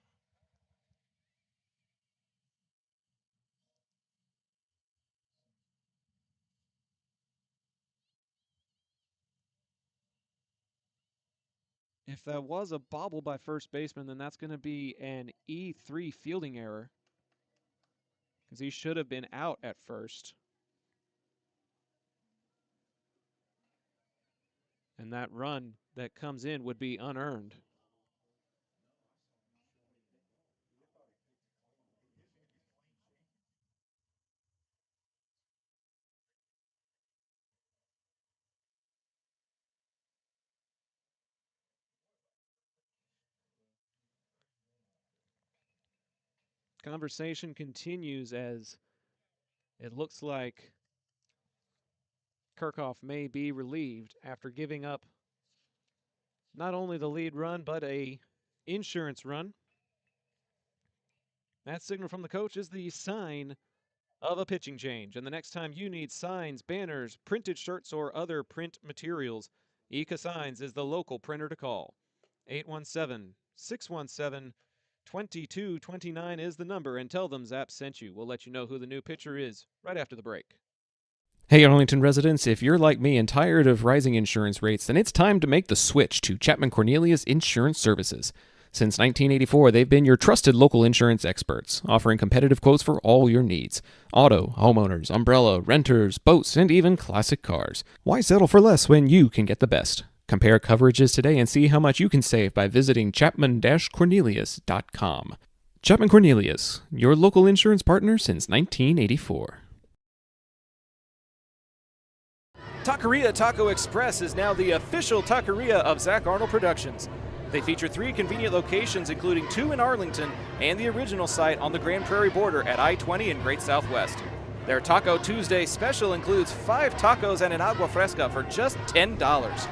If that was a bobble by first baseman, then that's going to be an E3 fielding error, because he should have been out at first. And that run that comes in would be unearned. Conversation continues as it looks like Kirchhoff may be relieved after giving up not only the lead run, but a insurance run. That signal from the coach is the sign of a pitching change. And the next time you need signs, banners, printed shirts, or other print materials, Eka Signs is the local printer to call. 817-617-2229 is the number, and tell them Zap sent you. We'll let you know who the new pitcher is right after the break. Hey Arlington residents, if you're like me and tired of rising insurance rates, then it's time to make the switch to Chapman Cornelius Insurance Services. Since 1984, they've been your trusted local insurance experts, offering competitive quotes for all your needs. Auto, homeowners, umbrella, renters, boats, and even classic cars. Why settle for less when you can get the best? Compare coverages today and see how much you can save by visiting chapman-cornelius.com. Chapman Cornelius, your local insurance partner since 1984. Taqueria Taco Express is now the official taqueria of Zach Arnold Productions. They feature 3 convenient locations, including 2 in Arlington and the original site on the Grand Prairie border at I-20 in Great Southwest. Their Taco Tuesday special includes 5 tacos and an agua fresca for just $10.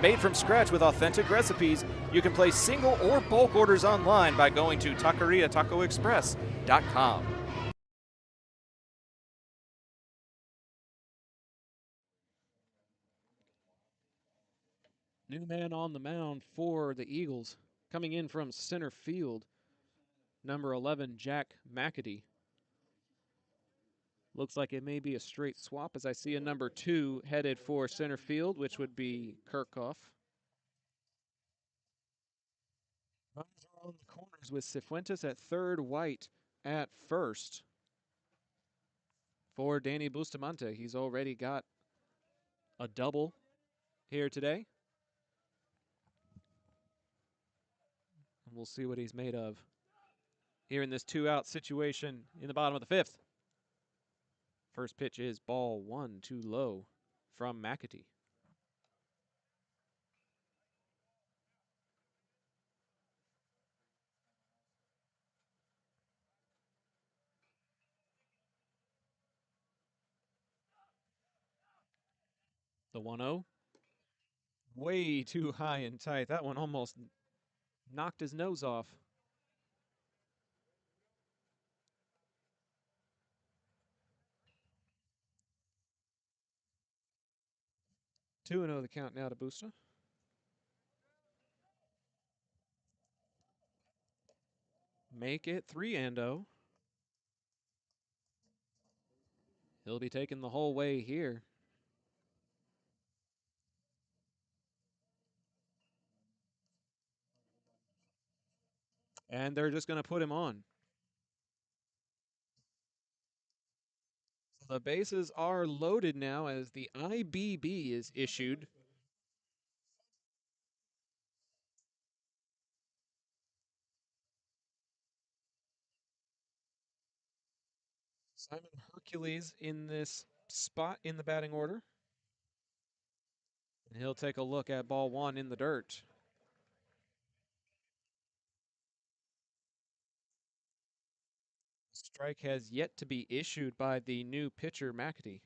Made from scratch with authentic recipes, you can place single or bulk orders online by going to taqueriatacoexpress.com. New man on the mound for the Eagles. Coming in from center field, number 11, Jack McAdee. Looks like it may be a straight swap as I see a number 2 headed for center field, which would be Kirchhoff. Runners are on the corners with Cifuentes at third, White at first. For Danny Bustamante, he's already got a double here today. And we'll see what he's made of here in this 2-out situation in the bottom of the 5th. First pitch is ball 1, too low from McAtee. The 1-0. Way too high and tight. That one almost knocked his nose off. Two and 0 the count now to Busta. Make it 3-0. He'll be taking the whole way here. And they're just going to put him on. So the bases are loaded now as the IBB is issued. Simon Hercules in this spot in the batting order. He'll take a look at ball one in the dirt. Strike has yet to be issued by the new pitcher, McAtee.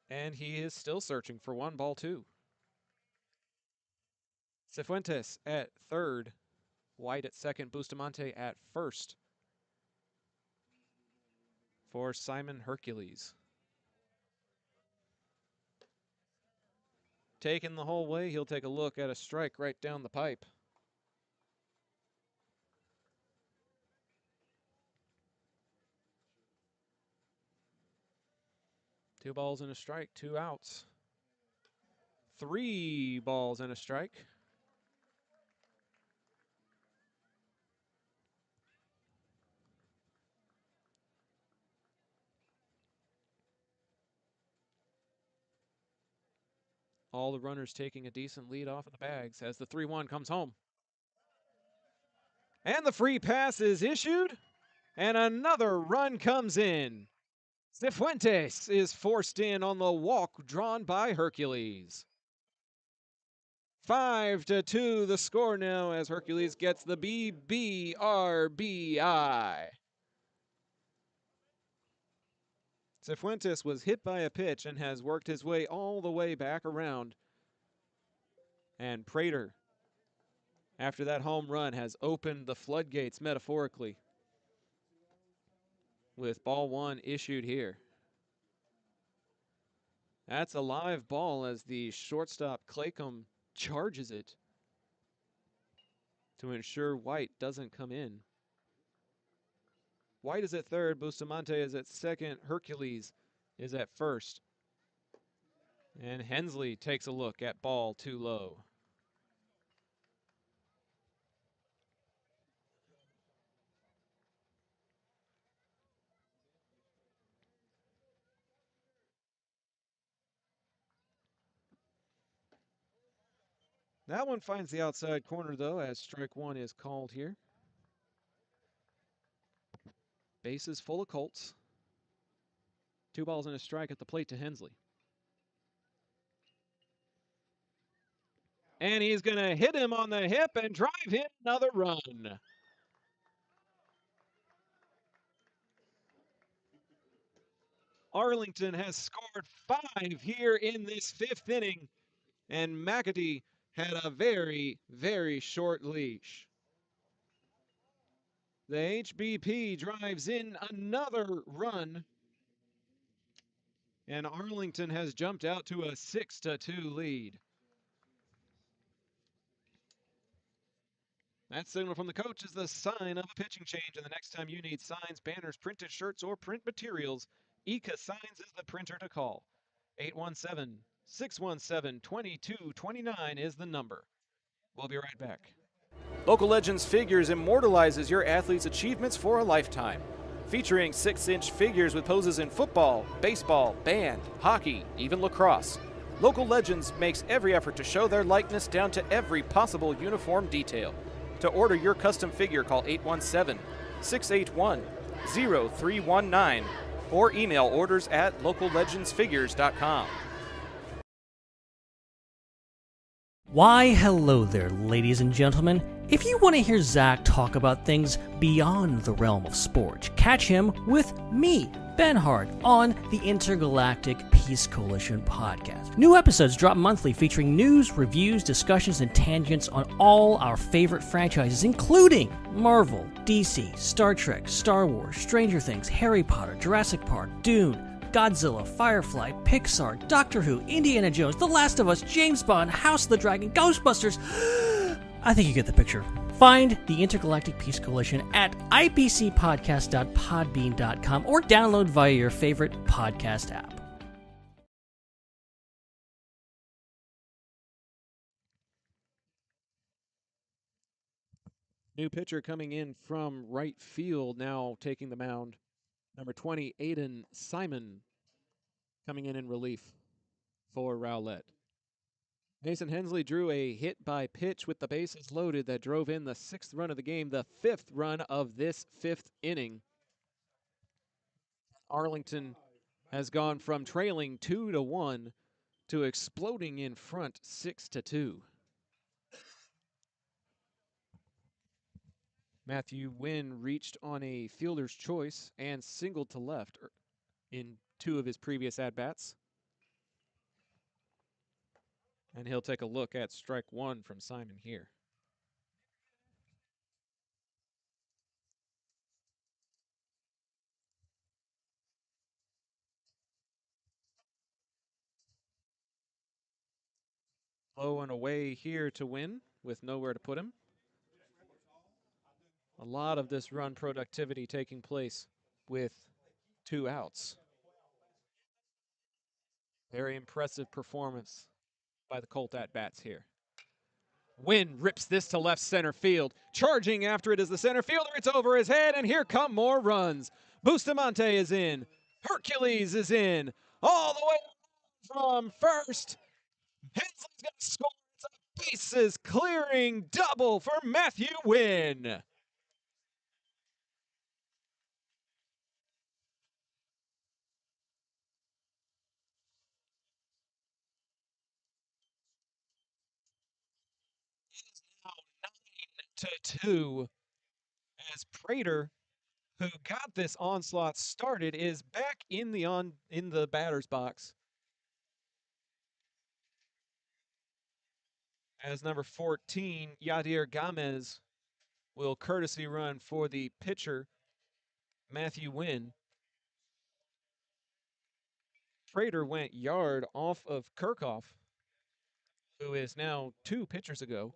And he is still searching for 1-2. Cifuentes at third. White at second. Bustamante at first for Simon Hercules. Taking the whole way, he'll take a look at a strike right down the pipe. Two balls and a strike, 2 outs. 3 balls and a strike. All the runners taking a decent lead off of the bags as the 3-1 comes home. And the free pass is issued, and another run comes in. Cifuentes is forced in on the walk drawn by Hercules. 5-2 the score now as Hercules gets the BBRBI. Cifuentes was hit by a pitch and has worked his way all the way back around. And Prater, after that home run, has opened the floodgates metaphorically with ball one issued here. That's a live ball as the shortstop Claycomb charges it to ensure White doesn't come in. White is at third, Bustamante is at second, Hercules is at first. And Hensley takes a look at ball too low. That one finds the outside corner, though, as strike one is called here. Bases full of Colts. 2 balls and a strike at the plate to Hensley. And he's going to hit him on the hip and drive in another run. Arlington has scored 5 here in this 5th inning, and McAtee had a very, very short leash. The HBP drives in another run, and Arlington has jumped out to a 6-2 lead. That signal from the coach is the sign of a pitching change, and the next time you need signs, banners, printed shirts, or print materials, Eka Signs is the printer to call. 817-617-2229 is the number. We'll be right back. Local Legends Figures immortalizes your athlete's achievements for a lifetime. Featuring 6-inch figures with poses in football, baseball, band, hockey, even lacrosse. Local Legends makes every effort to show their likeness down to every possible uniform detail. To order your custom figure, call 817-681-0319 or email orders at locallegendsfigures.com. Why, hello there, ladies and gentlemen. If you want to hear Zach talk about things beyond the realm of sport, catch him with me, Ben Hart, on the Intergalactic Peace Coalition podcast. New episodes drop monthly featuring news, reviews, discussions, and tangents on all our favorite franchises, including Marvel, DC, Star Trek, Star Wars, Stranger Things, Harry Potter, Jurassic Park, Dune, Godzilla, Firefly, Pixar, Doctor Who, Indiana Jones, The Last of Us, James Bond, House of the Dragon, Ghostbusters. I think you get the picture. Find the Intergalactic Peace Coalition at ipcpodcast.podbean.com or download via your favorite podcast app. New pitcher coming in from right field, now taking the mound. Number 20, Aiden Simon, coming in relief for Rowlett. Mason Hensley drew a hit by pitch with the bases loaded that drove in the 6th run of the game, the 5th run of this 5th inning. Arlington has gone from trailing 2-1 to exploding in front 6-2. Matthew Wynn reached on a fielder's choice and singled to left in 2 of his previous at-bats. And he'll take a look at strike 1 from Simon here. Low and away here to Win with nowhere to put him. A lot of this run productivity taking place with 2 outs. Very impressive performance by the Colt at-bats here. Wynn rips this to left center field. Charging after it is the center fielder. It's over his head, and here come more runs. Bustamante is in. Hercules is in. All the way from first. Hensley's going to score. It's a bases clearing double for Matthew Wynn. It is now 9-2 as Prater, who got this onslaught started, is back in the batter's box. As number 14, Yadier Gamez will courtesy run for the pitcher, Matthew Wynn. Prater went yard off of Kirchhoff, who is now 2 pitchers ago.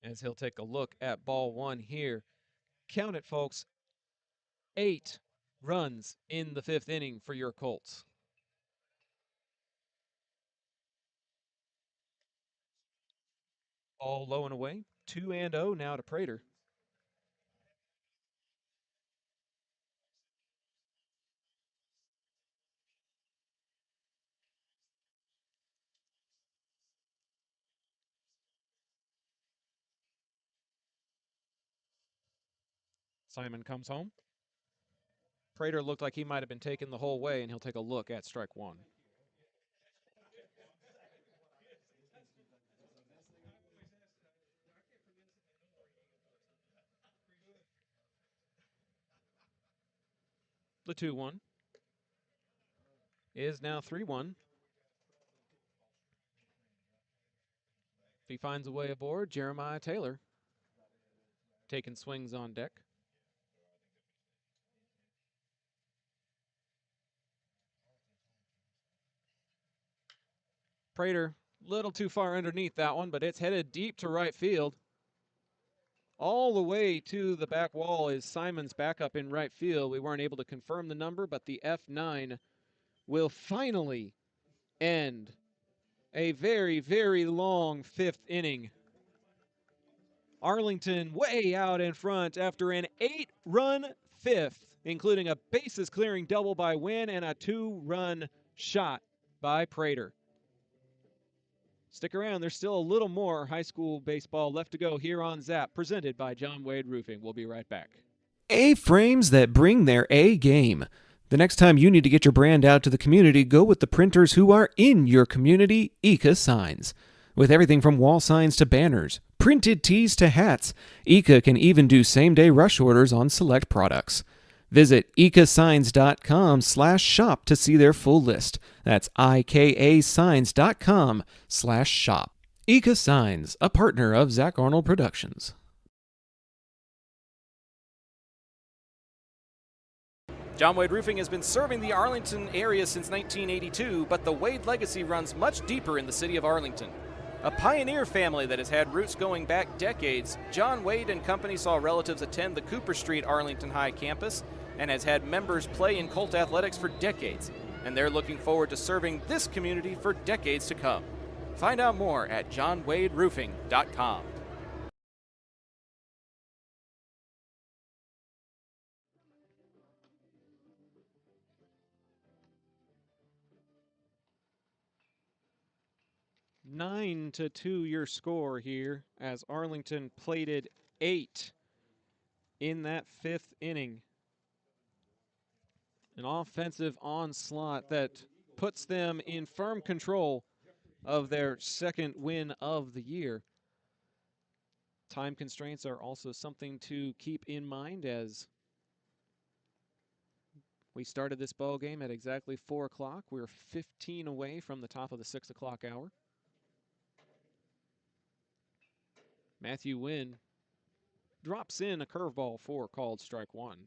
As he'll take a look at ball 1 here. Count it, folks. 8 runs in the 5th inning for your Colts. All low and away. 2-0 now to Prater. Simon comes home. Prater looked like he might have been taken the whole way, and he'll take a look at strike 1. The 2-1 is now 3-1. He finds a way aboard. Jeremiah Taylor taking swings on deck. Prater, little too far underneath that one, but it's headed deep to right field. All the way to the back wall is Simon's backup in right field. We weren't able to confirm the number, but the F9 will finally end a very, very long 5th inning. Arlington way out in front after an 8-run 5th, including a bases clearing double by Wynn and a 2-run shot by Prater. Stick around. There's still a little more high school baseball left to go here on Zap, presented by John Wade Roofing. We'll be right back. A-frames that bring their A game. The next time you need to get your brand out to the community, go with the printers who are in your community, Ika Signs. With everything from wall signs to banners, printed tees to hats, Ika can even do same-day rush orders on select products. Visit ikasigns.com/shop to see their full list. That's ikasigns.com/shop. Ika Signs, a partner of Zach Arnold Productions. John Wade Roofing has been serving the Arlington area since 1982, but the Wade legacy runs much deeper in the city of Arlington. A pioneer family that has had roots going back decades, John Wade and Company saw relatives attend the Cooper Street Arlington High campus and has had members play in Colt athletics for decades, and they're looking forward to serving this community for decades to come. Find out more at johnwaderoofing.com. 9-2 your score here as Arlington plated 8 in that 5th inning. An offensive onslaught that puts them in firm control of their 2nd win of the year. Time constraints are also something to keep in mind as we started this ball game at exactly 4 o'clock. We're 15 away from the top of the 6 o'clock hour. Matthew Wynn drops in a curveball for called strike 1.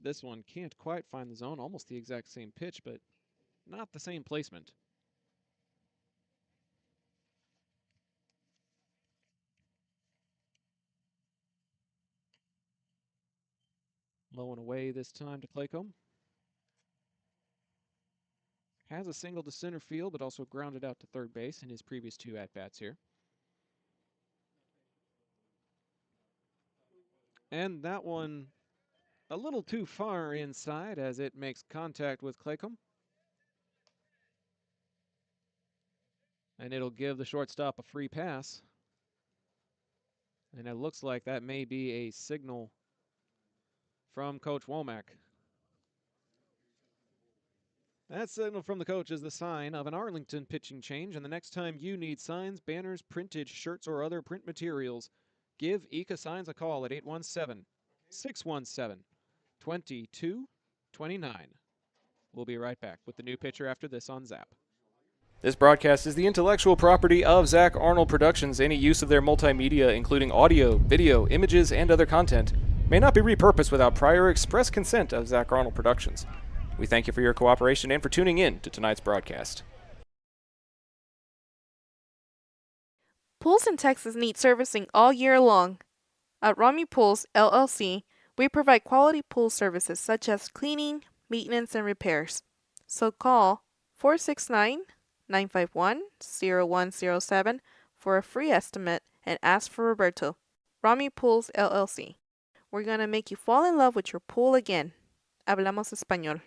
This one can't quite find the zone, almost the exact same pitch, but not the same placement. Low and away this time to Claycomb. Has a single to center field, but also grounded out to third base in his previous 2 at-bats here. And that one a little too far inside as it makes contact with Claycomb. And it'll give the shortstop a free pass. And it looks like that may be a signal from Coach Womack. That signal from the coach is the sign of an Arlington pitching change, and the next time you need signs, banners, printed shirts, or other print materials, give Eka Signs a call at 817-617-2229. We'll be right back with the new pitcher after this on Zap. This broadcast is the intellectual property of Zach Arnold Productions. Any use of their multimedia, including audio, video, images, and other content, may not be repurposed without prior express consent of Zach Arnold Productions. We thank you for your cooperation and for tuning in to tonight's broadcast. Pools in Texas need servicing all year long. At Rami Pools, LLC, we provide quality pool services such as cleaning, maintenance, and repairs. So call 469-951-0107 for a free estimate and ask for Roberto. Rami Pools, LLC. We're going to make you fall in love with your pool again. Hablamos español.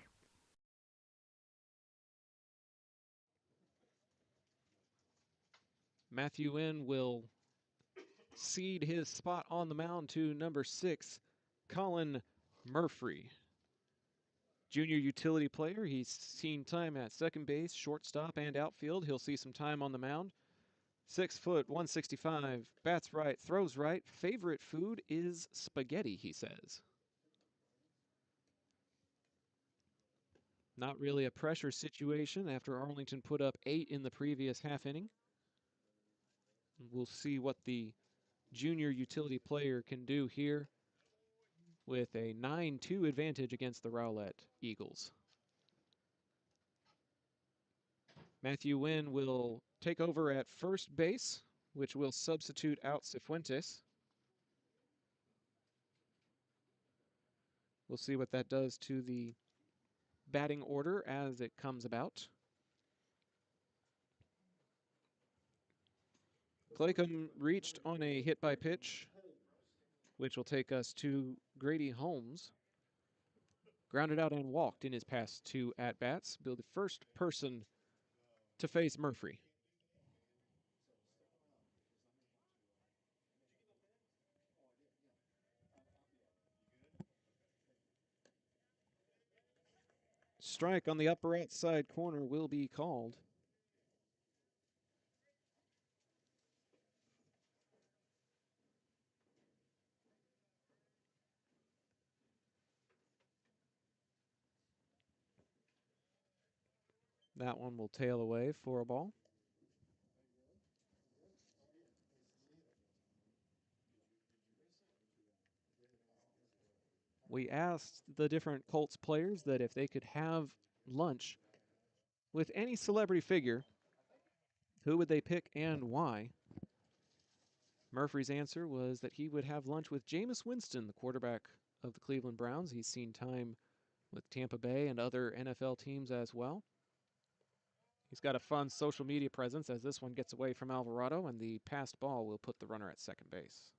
Matthew Wynn will cede his spot on the mound to number 6, Colin Murphy. Junior utility player. He's seen time at second base, shortstop, and outfield. He'll see some time on the mound. 6 foot, 165, bats right, throws right. Favorite food is spaghetti, he says. Not really a pressure situation after Arlington put up 8 in the previous half inning. We'll see what the junior utility player can do here with a 9-2 advantage against the Rowlett Eagles. Matthew Wynn will take over at first base, which will substitute out Cifuentes. We'll see what that does to the batting order as it comes about. Claycomb reached on a hit by pitch, which will take us to Grady Holmes. Grounded out and walked in his past 2 at-bats. Be the first person to face Murphy. Strike on the upper outside corner will be called. That one will tail away for a ball. We asked the different Colts players that if they could have lunch with any celebrity figure, who would they pick and why? Murphy's answer was that he would have lunch with Jameis Winston, the quarterback of the Cleveland Browns. He's seen time with Tampa Bay and other NFL teams as well. He's got a fun social media presence as this one gets away from Alvarado, and the passed ball will put the runner at second base.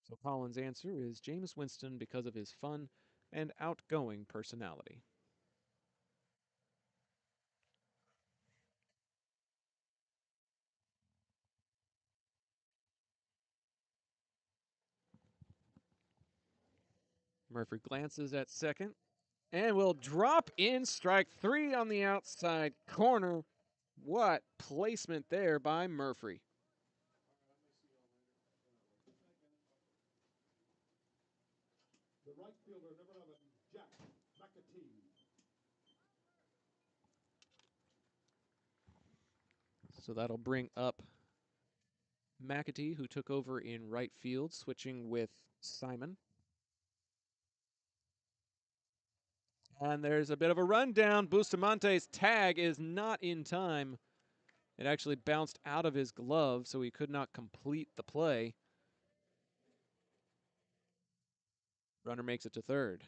So Colin's answer is Jameis Winston because of his fun and outgoing personality. Murphy glances at second and will drop in strike three on the outside corner. What placement there by Murphy. So that'll bring up McAtee, who took over in right field, switching with Simon. And there's a bit of a rundown. Bustamante's tag is not in time. It actually bounced out of his glove, so he could not complete the play. Runner makes it to third.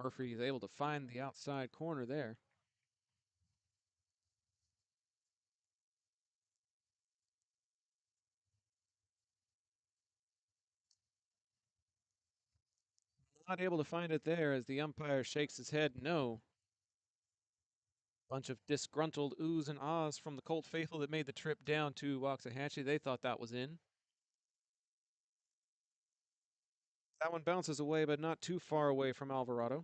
Murphy is able to find the outside corner there. Not able to find it there as the umpire shakes his head no. Bunch of disgruntled oohs and ahs from the Colt faithful that made the trip down to Waxahachie. They thought that was in. That one bounces away, but not too far away from Alvarado.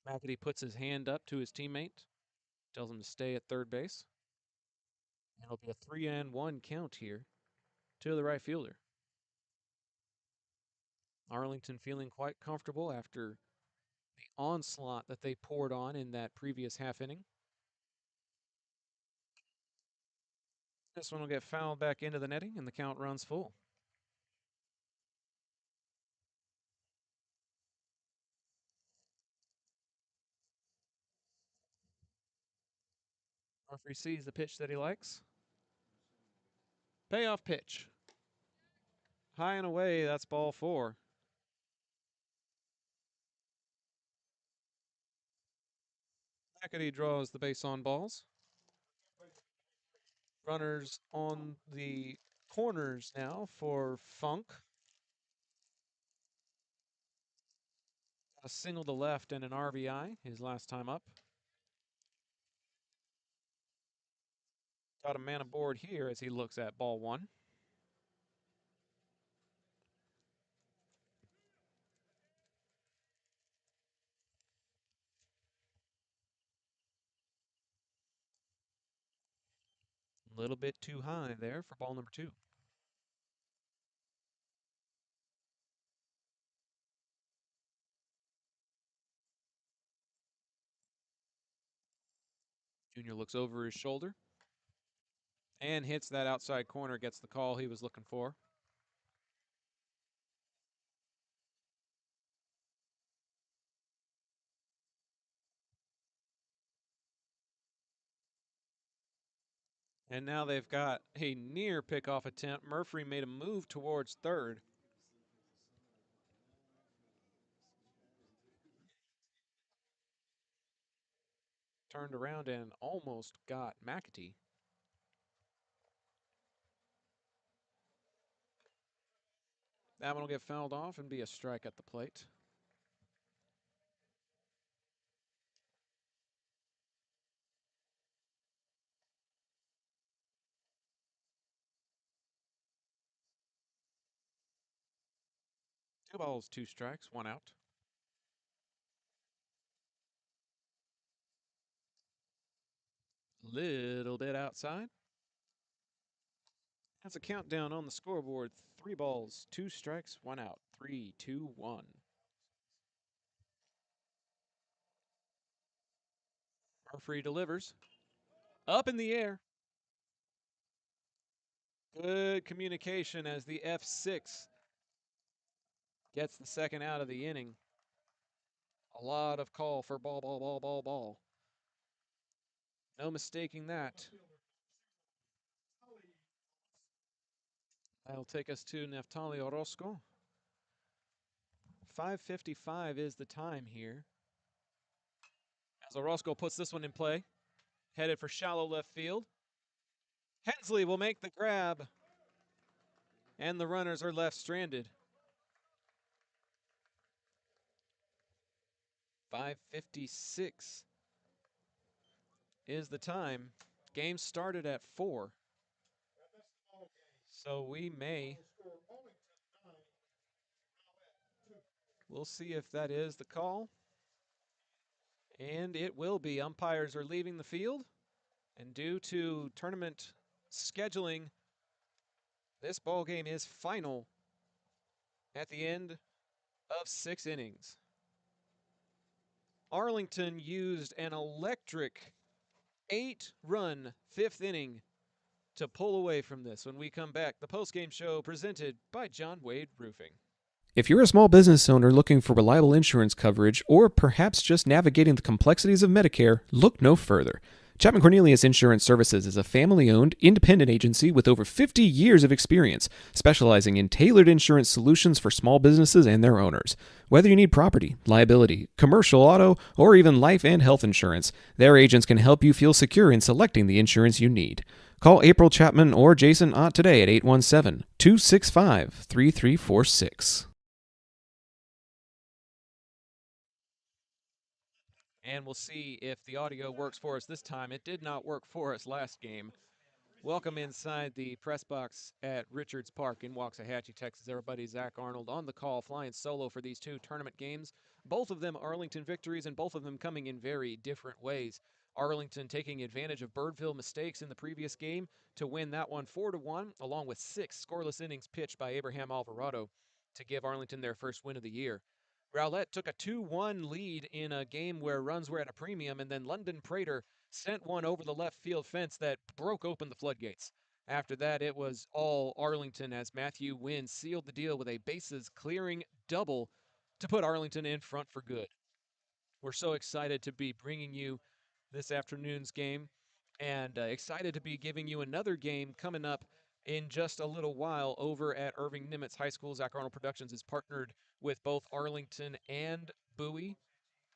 McAtee puts his hand up to his teammate, tells him to stay at third base. And it'll be a 3-1 count here to the right fielder. Arlington feeling quite comfortable after the onslaught that they poured on in that previous half inning. This one will get fouled back into the netting, and the count runs full. Murphy sees the pitch that he likes. Payoff pitch. High and away, that's ball four. McAtee draws the base on balls. Runners on the corners now for Funk. A single to left and an RBI his last time up. Got a man aboard here as he looks at ball one. A little bit too high there for ball number two. Junior looks over his shoulder and hits that outside corner, gets the call he was looking for. And now they've got a near pickoff attempt. Murphy made a move towards third. Turned around and almost got McAtee. That one will get fouled off and be a strike at the plate. Two balls, two strikes, one out. Little bit outside. That's a countdown on the scoreboard. 3 balls, 2 strikes, 1 out. 3, 2, 1. Murphy delivers. Up in the air. Good communication as the F6 gets the second out of the inning. A lot of call for ball, ball, ball, ball, ball. No mistaking that. That'll take us to Neftali Orozco. 5:55 is the time here. As Orozco puts this one in play, headed for shallow left field. Hensley will make the grab, and the runners are left stranded. 5:56 is the time. Game started at 4. So we'll see if that is the call. And it will be. Umpires are leaving the field. And due to tournament scheduling, this ball game is final at the end of 6 innings. Arlington used an electric 8-run 5th inning to pull away from this. When we come back, the postgame show presented by John Wade Roofing. If you're a small business owner looking for reliable insurance coverage, or perhaps just navigating the complexities of Medicare, look no further. Chapman Cornelius Insurance Services is a family-owned, independent agency with over 50 years of experience, specializing in tailored insurance solutions for small businesses and their owners. Whether you need property, liability, commercial auto, or even life and health insurance, their agents can help you feel secure in selecting the insurance you need. Call April Chapman or Jason Ott today at 817-265-3346. And we'll see if the audio works for us this time. It did not work for us last game. Welcome inside the press box at Richards Park in Waxahachie, Texas. Everybody, Zach Arnold on the call, flying solo for these 2 tournament games. Both of them Arlington victories, and both of them coming in very different ways. Arlington taking advantage of Birdville mistakes in the previous game to win that one 4-1, along with 6 scoreless innings pitched by Abraham Alvarado to give Arlington their first win of the year. Rowlett took a 2-1 lead in a game where runs were at a premium, and then London Prater sent one over the left field fence that broke open the floodgates. After that, it was all Arlington as Matthew Wynn sealed the deal with a bases-clearing double to put Arlington in front for good. We're so excited to be bringing you this afternoon's game, and excited to be giving you another game coming up in just a little while over at Irving Nimitz High School. Zach Arnold Productions is partnered with both Arlington and Bowie,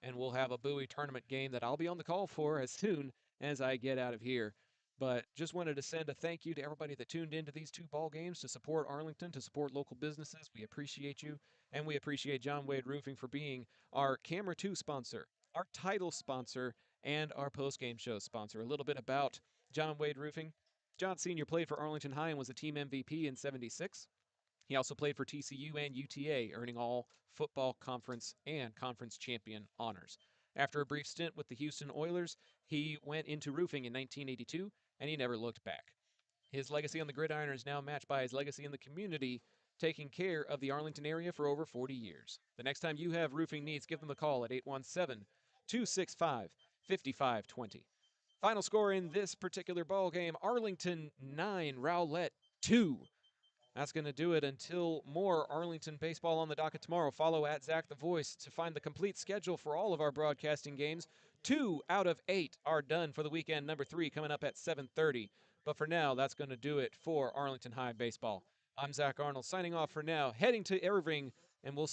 and we'll have a Bowie tournament game that I'll be on the call for as soon as I get out of here. But just wanted to send a thank you to everybody that tuned into these 2 ball games to support Arlington, to support local businesses. We appreciate you, and we appreciate John Wade Roofing for being our Camera 2 sponsor, our title sponsor, and our post-game show sponsor. A little bit about John Wade Roofing. John Sr. played for Arlington High and was a team MVP in '76. He also played for TCU and UTA, earning all football conference and conference champion honors. After a brief stint with the Houston Oilers, he went into roofing in 1982, and he never looked back. His legacy on the gridiron is now matched by his legacy in the community, taking care of the Arlington area for over 40 years. The next time you have roofing needs, give them a call at 817-265-5520. Final score in this particular ball game, Arlington 9, Rowlett 2. That's going to do it until more Arlington baseball on the docket tomorrow. Follow at Zach the Voice to find the complete schedule for all of our broadcasting games. 2 out of 8 are done for the weekend. Number 3 coming up at 7:30. But for now, that's going to do it for Arlington High baseball. I'm Zach Arnold signing off for now, heading to Irving, and we'll see